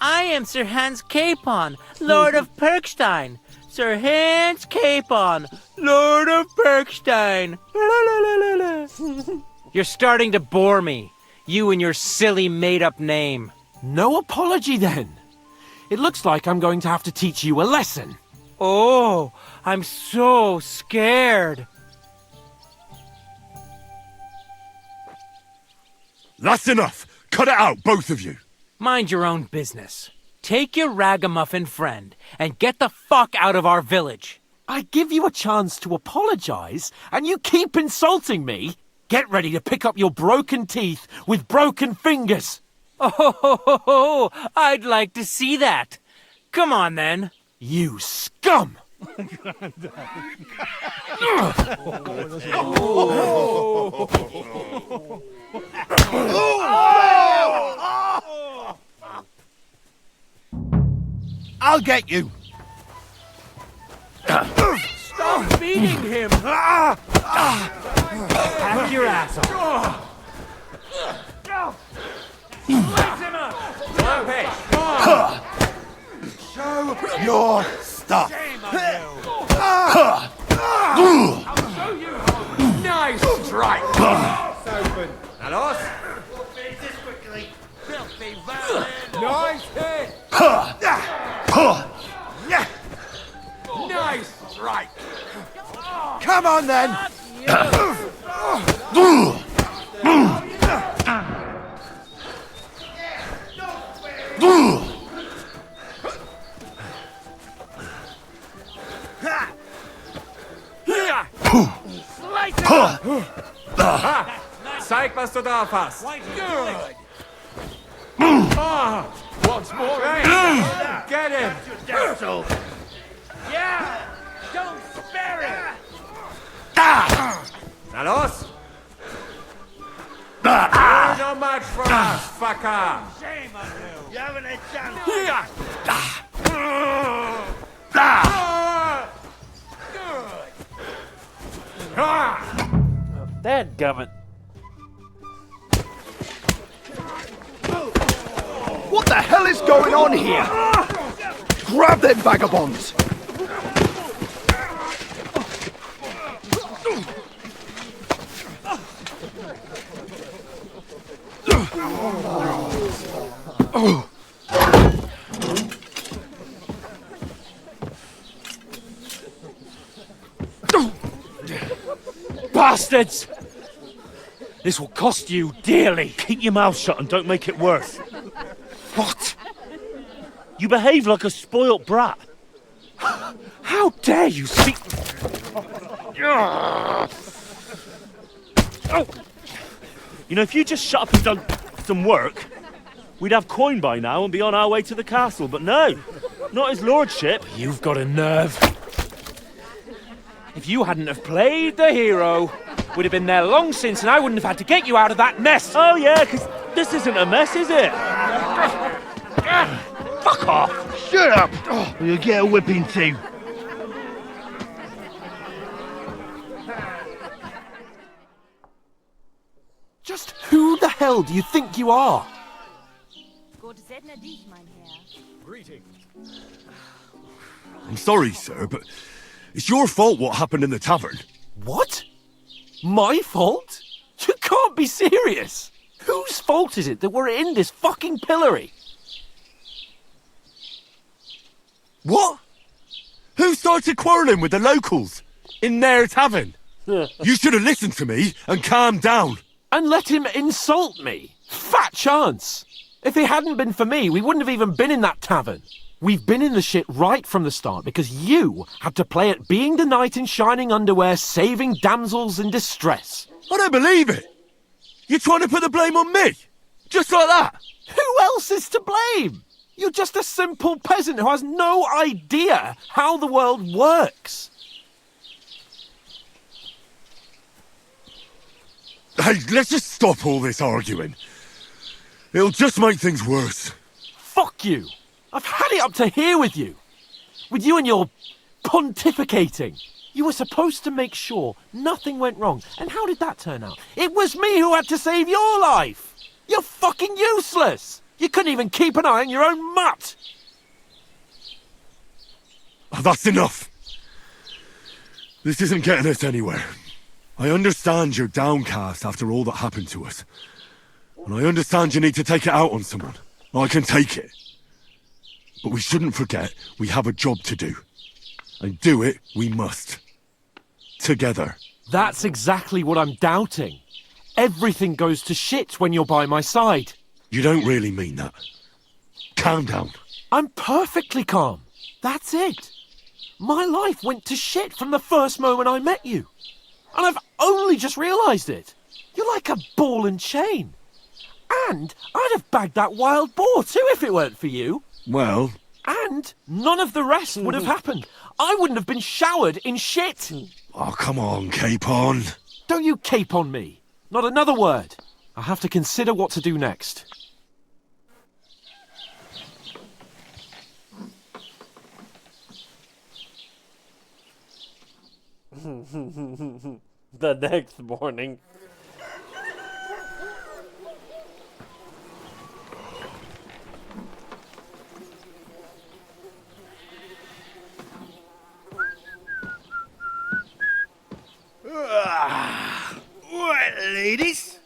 I am Sir Hans Capon, Lord of Perkstein. Sir Hans Capon, Lord of Perkstein. You're starting to bore me. You and your silly made-up name. No apology, then. It looks like I'm going to have to teach you a lesson. Oh, I'm so scared. That's enough! Cut it out, both of you! Mind your own business. Take your ragamuffin friend and get the fuck out of our village. I give you a chance to apologize, and you keep insulting me? Get ready to pick up your broken teeth with broken fingers. Oh, I'd like to see that. Come on, then. You scum! I'll get you! Stop beating him! Pack your ass off. Lift him up! Okay. Show your stuff! Shame on you! I'll show you! Nice strike! Alos? We'll finish this quickly. Filthy vermin! Nice hit! Nice strike! Come on then! Zeig, was du drauf hast. Good! Once more. Get him. Yeah! Don't spare him! Na los. You're no match for us, fucker. Shame on you! You haven't a chance! Dadgummit. What the hell is going on here? Grab them vagabonds! Bastards! This will cost you dearly. Keep your mouth shut and don't make it worse. What? You behave like a spoilt brat. How dare you speak... Oh. You know, if you just shut up and done some work, we'd have coin by now and be on our way to the castle, but no, not his lordship. You've got a nerve. If you hadn't have played the hero, we'd have been there long since and I wouldn't have had to get you out of that mess. Oh yeah, because this isn't a mess, is it? Fuck off! Shut up! Or you'll get a whipping too. Just who the hell do you think you are? Greetings. I'm sorry, sir, but it's your fault what happened in the tavern. What? My fault? You can't be serious. Whose fault is it that we're in this fucking pillory? What? Who started quarrelling with the locals in their tavern? You should have listened to me and calmed down. And let him insult me? Fat chance. If it hadn't been for me, we wouldn't have even been in that tavern. We've been in the shit right from the start because you had to play at being the knight in shining underwear, saving damsels in distress. I don't believe it. You're trying to put the blame on me? Just like that? Who else is to blame? You're just a simple peasant who has no idea how the world works. Hey, let's just stop all this arguing. It'll just make things worse. Fuck you. I've had it up to here with you. With you and your pontificating. You were supposed to make sure nothing went wrong. And how did that turn out? It was me who had to save your life. You're fucking useless. You couldn't even keep an eye on your own mutt. Oh, that's enough. This isn't getting us anywhere. I understand you're downcast after all that happened to us. And I understand you need to take it out on someone. I can take it. But we shouldn't forget we have a job to do. And do it we must. Together. That's exactly what I'm doubting. Everything goes to shit when you're by my side. You don't really mean that. Calm down. I'm perfectly calm. That's it. My life went to shit from the first moment I met you. And I've only just realised it. You're like a ball and chain. And I'd have bagged that wild boar too if it weren't for you. Well... And none of the rest would have happened. I wouldn't have been showered in shit. Oh, come on, Capon. Don't you cape on me. Not another word. I have to consider what to do next. The next morning. Right, ladies.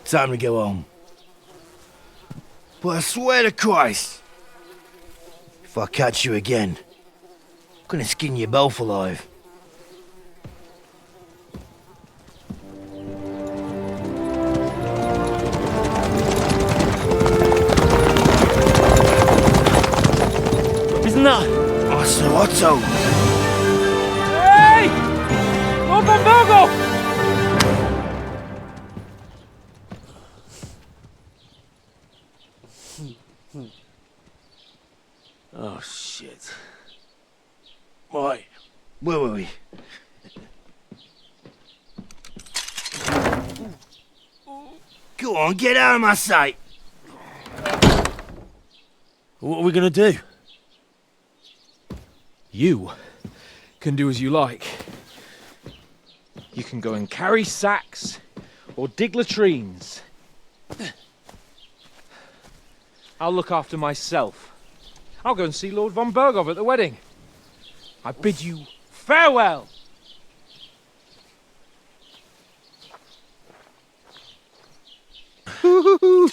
Time to go home. But I swear to Christ, if I catch you again, I'm gonna skin you both alive. Isn't that... Oh, so Otto! Hey! Lord von Berghoff! Oh, shit. Right, where were we? Go on, get out of my sight! What are we gonna do? You can do as you like. You can go and carry sacks or dig latrines. I'll look after myself. I'll go and see Lord von Berghoff at the wedding. I bid you farewell. Oh.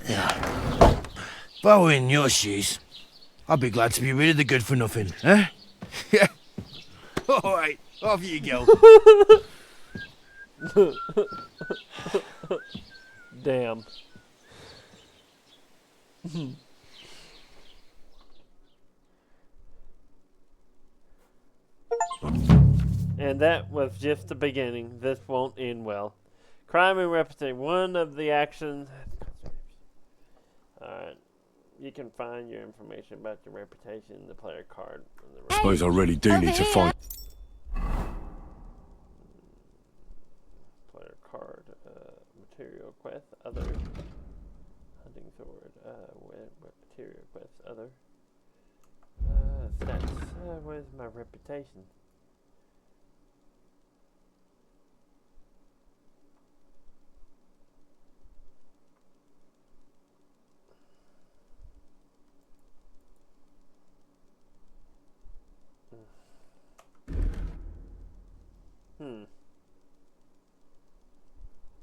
Yeah. If I were in your shoes, I'd be glad to be rid of the good for nothing, eh? Yeah. All right, off you go. Damn. And that was just the beginning. This won't end well. Crime and reputation. One of the actions. Alright. You can find your information about your reputation in the player card. I suppose I really do need to find... Player card. Material quest. Other. Hunting sword. Material quest. Other. Stats. Where's my reputation?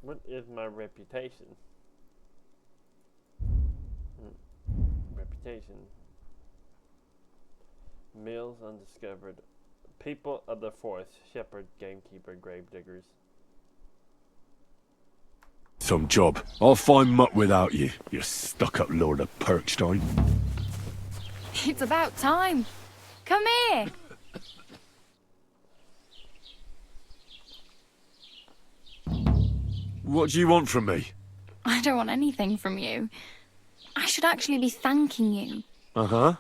What is my reputation? Reputation. Males undiscovered. People of the forest. Shepherd, gamekeeper, grave diggers. Some job. I'll find Mutt without you, you stuck-up Lord of Perkstein. It's about time. Come here. What do you want from me? I don't want anything from you. I should actually be thanking you. Uh-huh.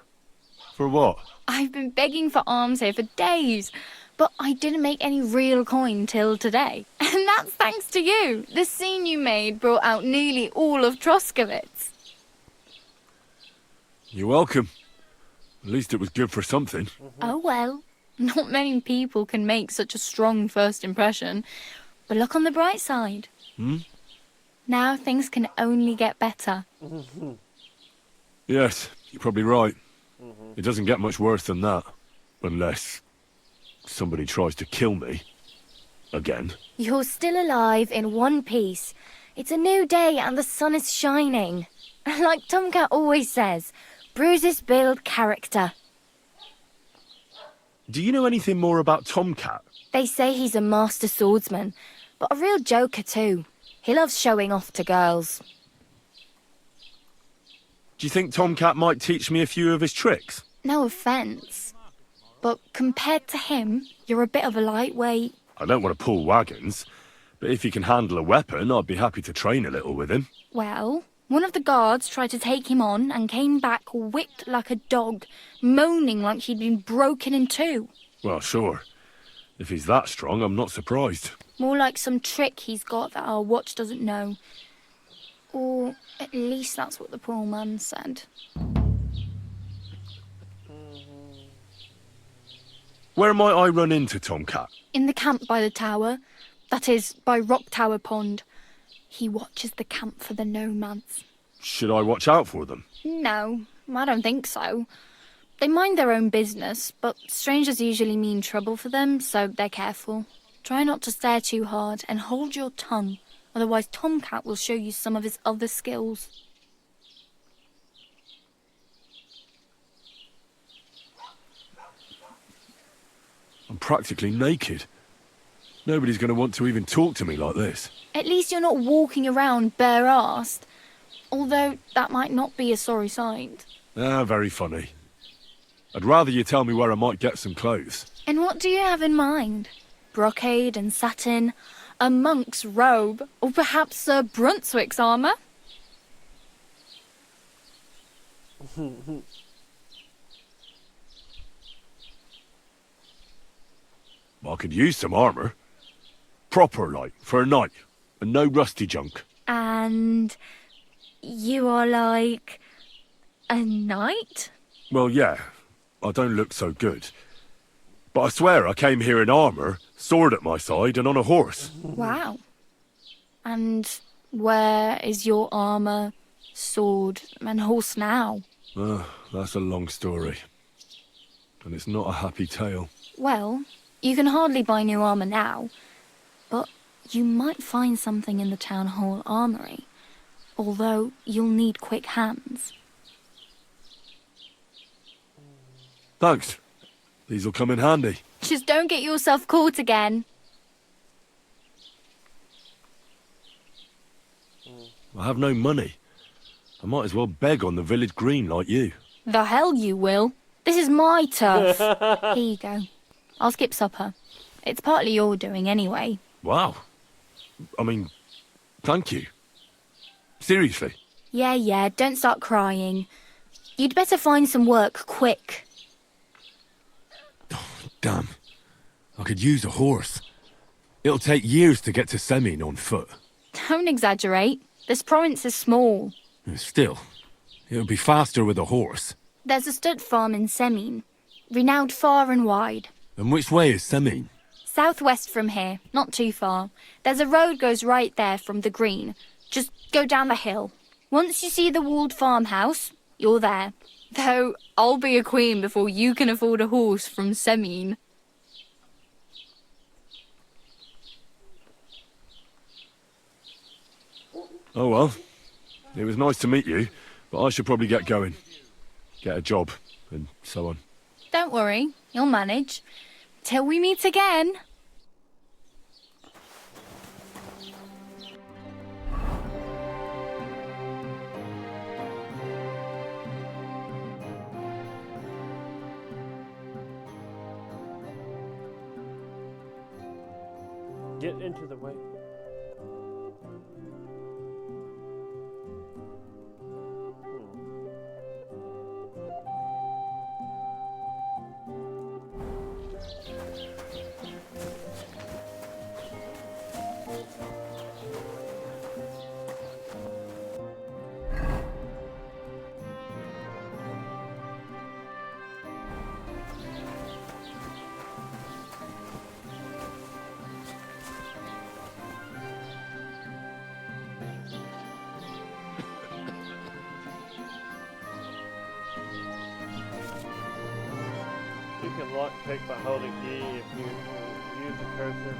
For what? I've been begging for alms here for days, but I didn't make any real coin till today. And that's thanks to you. The scene you made brought out nearly all of Troskowitz. You're welcome. At least it was good for something. Oh well. Not many people can make such a strong first impression. But look on the bright side. Now things can only get better. Yes, you're probably right. It doesn't get much worse than that. Unless somebody tries to kill me. Again. You're still alive in one piece. It's a new day and the sun is shining. Like Tomcat always says, bruises build character. Do you know anything more about Tomcat? They say he's a master swordsman, but a real joker too. He loves showing off to girls. Do you think Tomcat might teach me a few of his tricks? No offence, but compared to him, you're a bit of a lightweight. I don't want to pull wagons, but if he can handle a weapon, I'd be happy to train a little with him. Well, one of the guards tried to take him on and came back whipped like a dog, moaning like he'd been broken in two. Well, sure. If he's that strong, I'm not surprised. More like some trick he's got that our watch doesn't know. Or at least that's what the poor man said. Where might I run into Tomcat? In the camp by the tower. That is, by Rock Tower Pond. He watches the camp for the nomads. Should I watch out for them? No, I don't think so. They mind their own business, but strangers usually mean trouble for them, so they're careful. Try not to stare too hard and hold your tongue, otherwise Tomcat will show you some of his other skills. I'm practically naked. Nobody's going to want to even talk to me like this. At least you're not walking around bare-assed, although that might not be a sorry sight. Ah, very funny. I'd rather you tell me where I might get some clothes. And what do you have in mind? Brocade and satin, a monk's robe, or perhaps Sir Brunswick's armour? I could use some armour. Proper, like, for a night. And no rusty junk. And you are like a knight? Well, yeah. I don't look so good. But I swear I came here in armour, sword at my side, and on a horse. Wow. And where is your armour, sword, and horse now? That's a long story. And it's not a happy tale. Well, you can hardly buy new armour now, but you might find something in the town hall armoury, although you'll need quick hands. Thanks. These'll come in handy. Just don't get yourself caught again. I have no money. I might as well beg on the village green like you. The hell you will. This is my turf. Here you go. I'll skip supper. It's partly your doing anyway. Wow. I mean, thank you. Seriously. Yeah, don't start crying. You'd better find some work quick. Damn. I could use a horse. It'll take years to get to Semin on foot. Don't exaggerate. This province is small. Still, it would be faster with a horse. There's a stud farm in Semin, renowned far and wide. And which way is Semin? Southwest from here, not too far. There's a road goes right there from the green. Just go down the hill. Once you see the walled farmhouse, you're there. Though, I'll be a queen before you can afford a horse from Semin. Oh well. It was nice to meet you, but I should probably get going. Get a job, and so on. Don't worry, you'll manage. Till we meet again. Get into the way. You can lock pick by holding E if you use the cursor.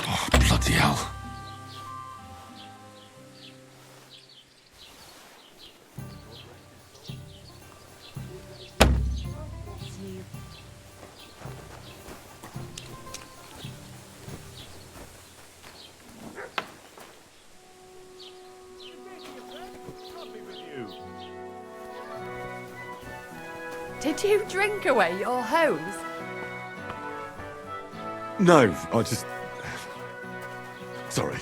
Oh, bloody hell. Did you drink away your hose? No, I just... Sorry.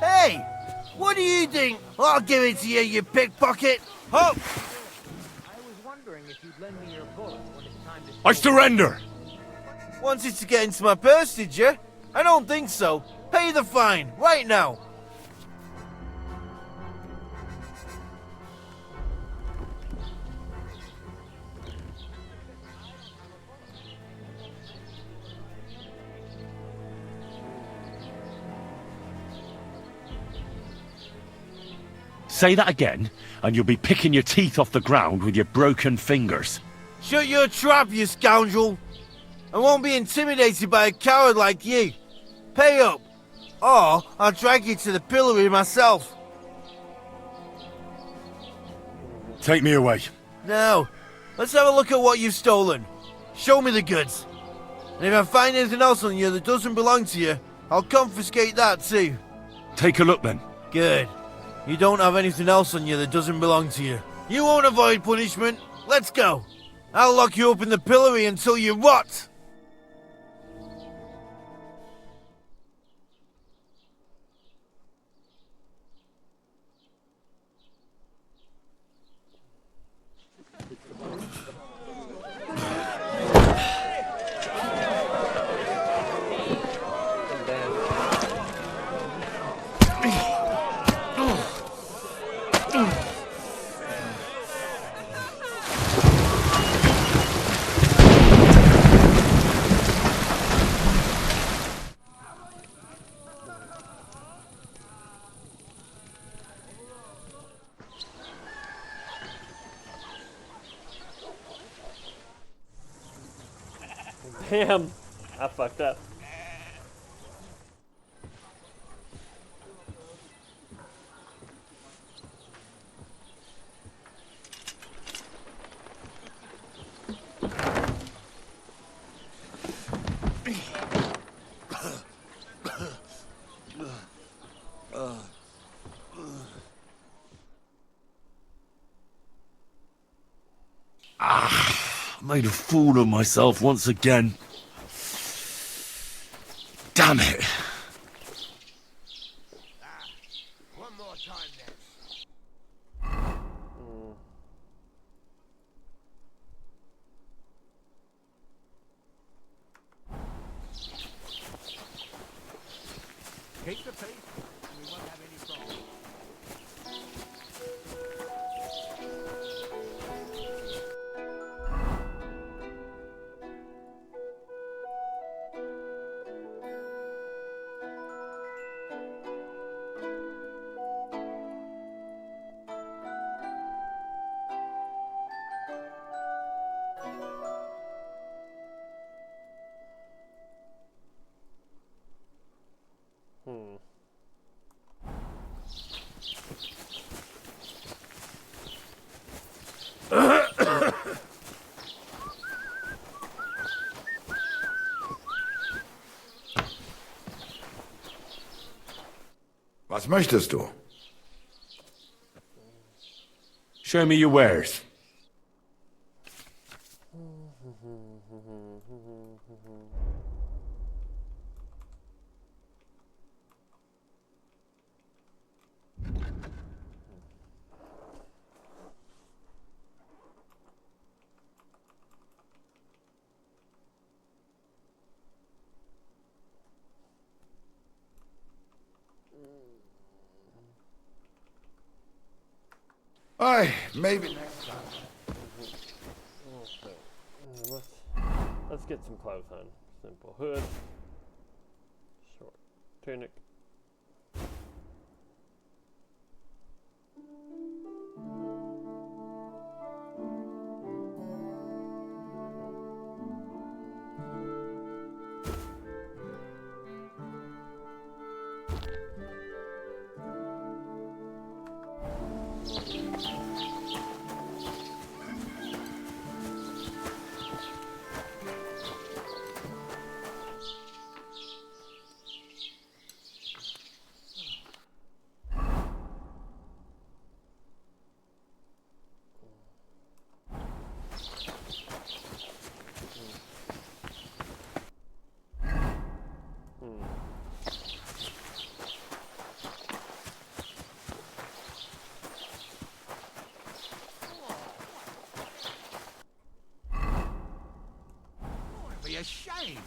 Hey! What do you think? I'll give it to you, you pickpocket! Ho! I surrender! Wanted to get into my purse, did you? I don't think so. Pay the fine, right now. Say that again, and you'll be picking your teeth off the ground with your broken fingers. Shut your trap, you scoundrel! I won't be intimidated by a coward like you. Pay up, or I'll drag you to the pillory myself. Take me away. Now, let's have a look at what you've stolen. Show me the goods. And if I find anything else on you that doesn't belong to you, I'll confiscate that too. Take a look then. Good. You don't have anything else on you that doesn't belong to you. You won't avoid punishment. Let's go. I'll lock you up in the pillory until you rot. Damn. I fucked up. Made a fool of myself once again. Damn it. One more time then. Keep the peace, and we won't have any problems. Was möchtest du? Show me your wares. Aye, maybe next time. Okay. Let's get some clothes on. Simple hood, short tunic. Be a shame.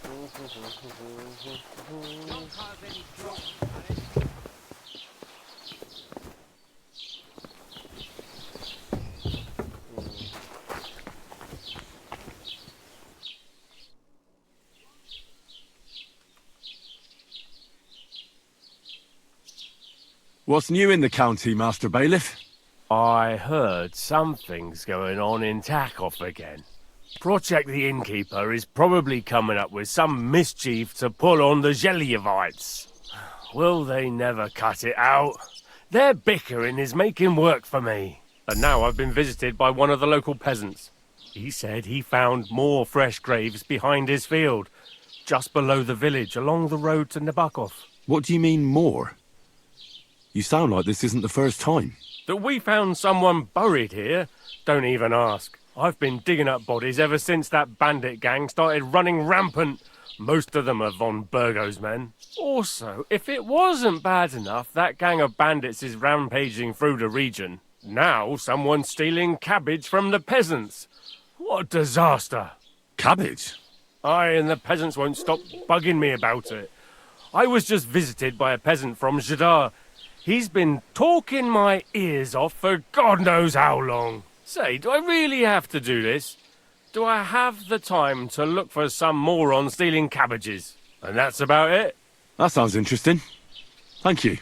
Don't cause any trouble, What's new in the county, Master Bailiff? I heard something's going on in Takoff again. Project the Innkeeper is probably coming up with some mischief to pull on the Zelievites. Will they never cut it out? Their bickering is making work for me. And now I've been visited by one of the local peasants. He said he found more fresh graves behind his field, just below the village along the road to Nabokov. What do you mean, more? You sound like this isn't the first time. That we found someone buried here? Don't even ask. I've been digging up bodies ever since that bandit gang started running rampant. Most of them are von Burgo's men. Also, if it wasn't bad enough that gang of bandits is rampaging through the region, now someone's stealing cabbage from the peasants. What a disaster. Cabbage? Aye, and the peasants won't stop bugging me about it. I was just visited by a peasant from Jadar. He's been talking my ears off for God knows how long. Say, do I really have to do this? Do I have the time to look for some moron stealing cabbages? And that's about it. That sounds interesting. Thank you.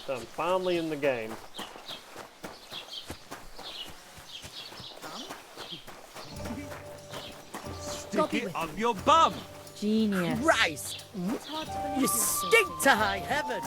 So I'm finally in the game. Stick it up your bum. Genius. Christ! You stink to high heaven!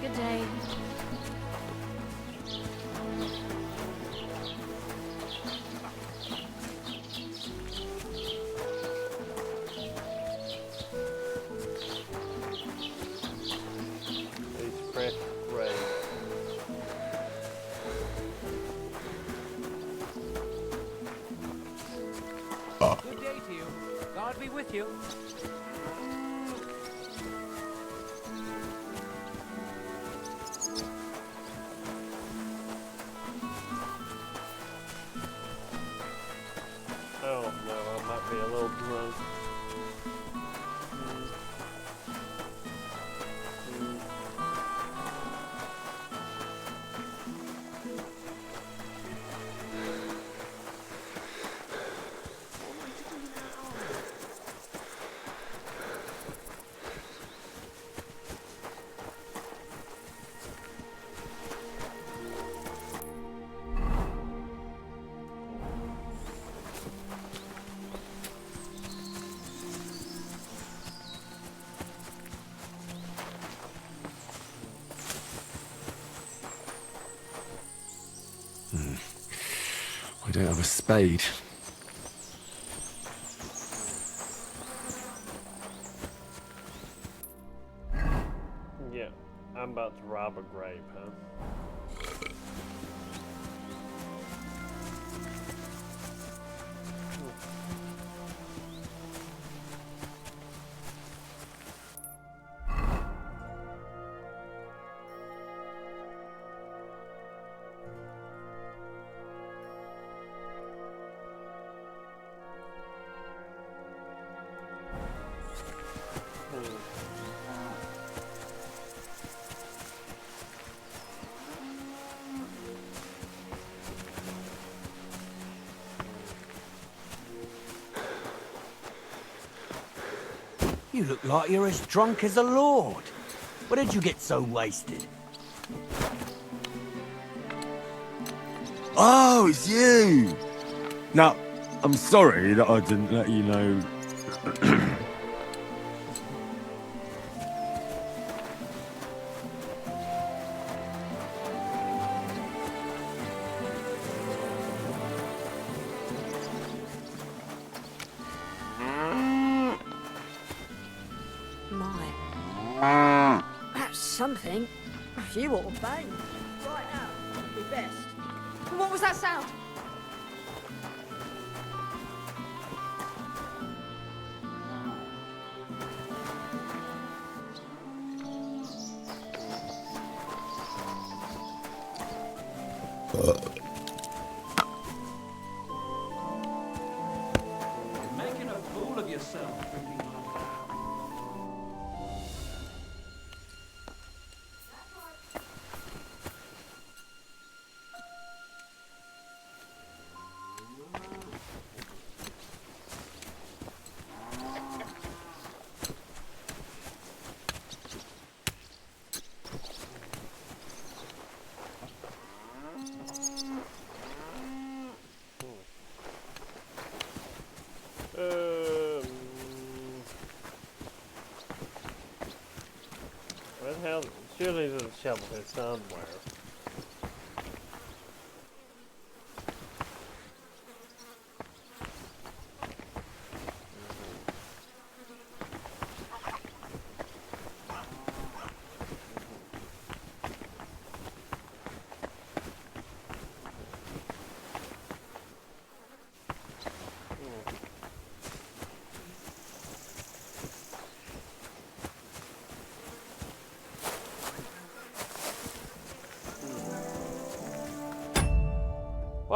Good day. These fresh rays. Good day to you. God be with you. Oh no, I might be a little drunk. I don't have a spade. Yeah, I'm about to rob a grave, huh? You look like you're as drunk as a lord. Where did you get so wasted? Oh, it's you! Now, I'm sorry that I didn't let you know. My. That's something. You ought to bang. Right now, would be best. What was that sound? You're making a fool of yourself drinking like that. Where the hell? Surely there's a shovel here somewhere.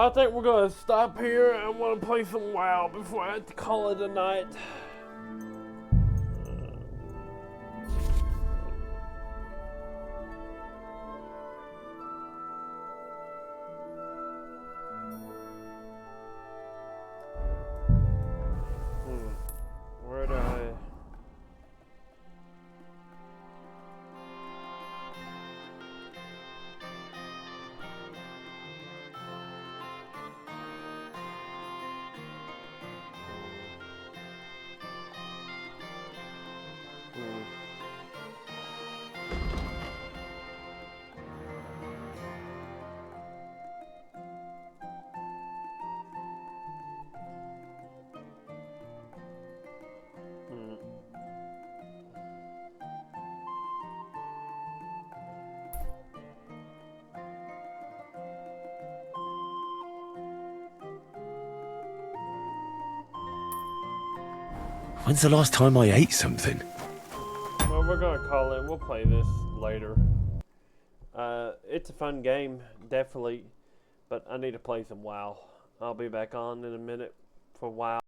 Well, I think we're gonna stop here. I want to play some WoW before I have to call it a night. Where do I? When's the last time I ate something? Well, we're gonna call it. We'll play this later. It's a fun game, definitely, but I need to play some WoW. I'll be back on in a minute for WoW.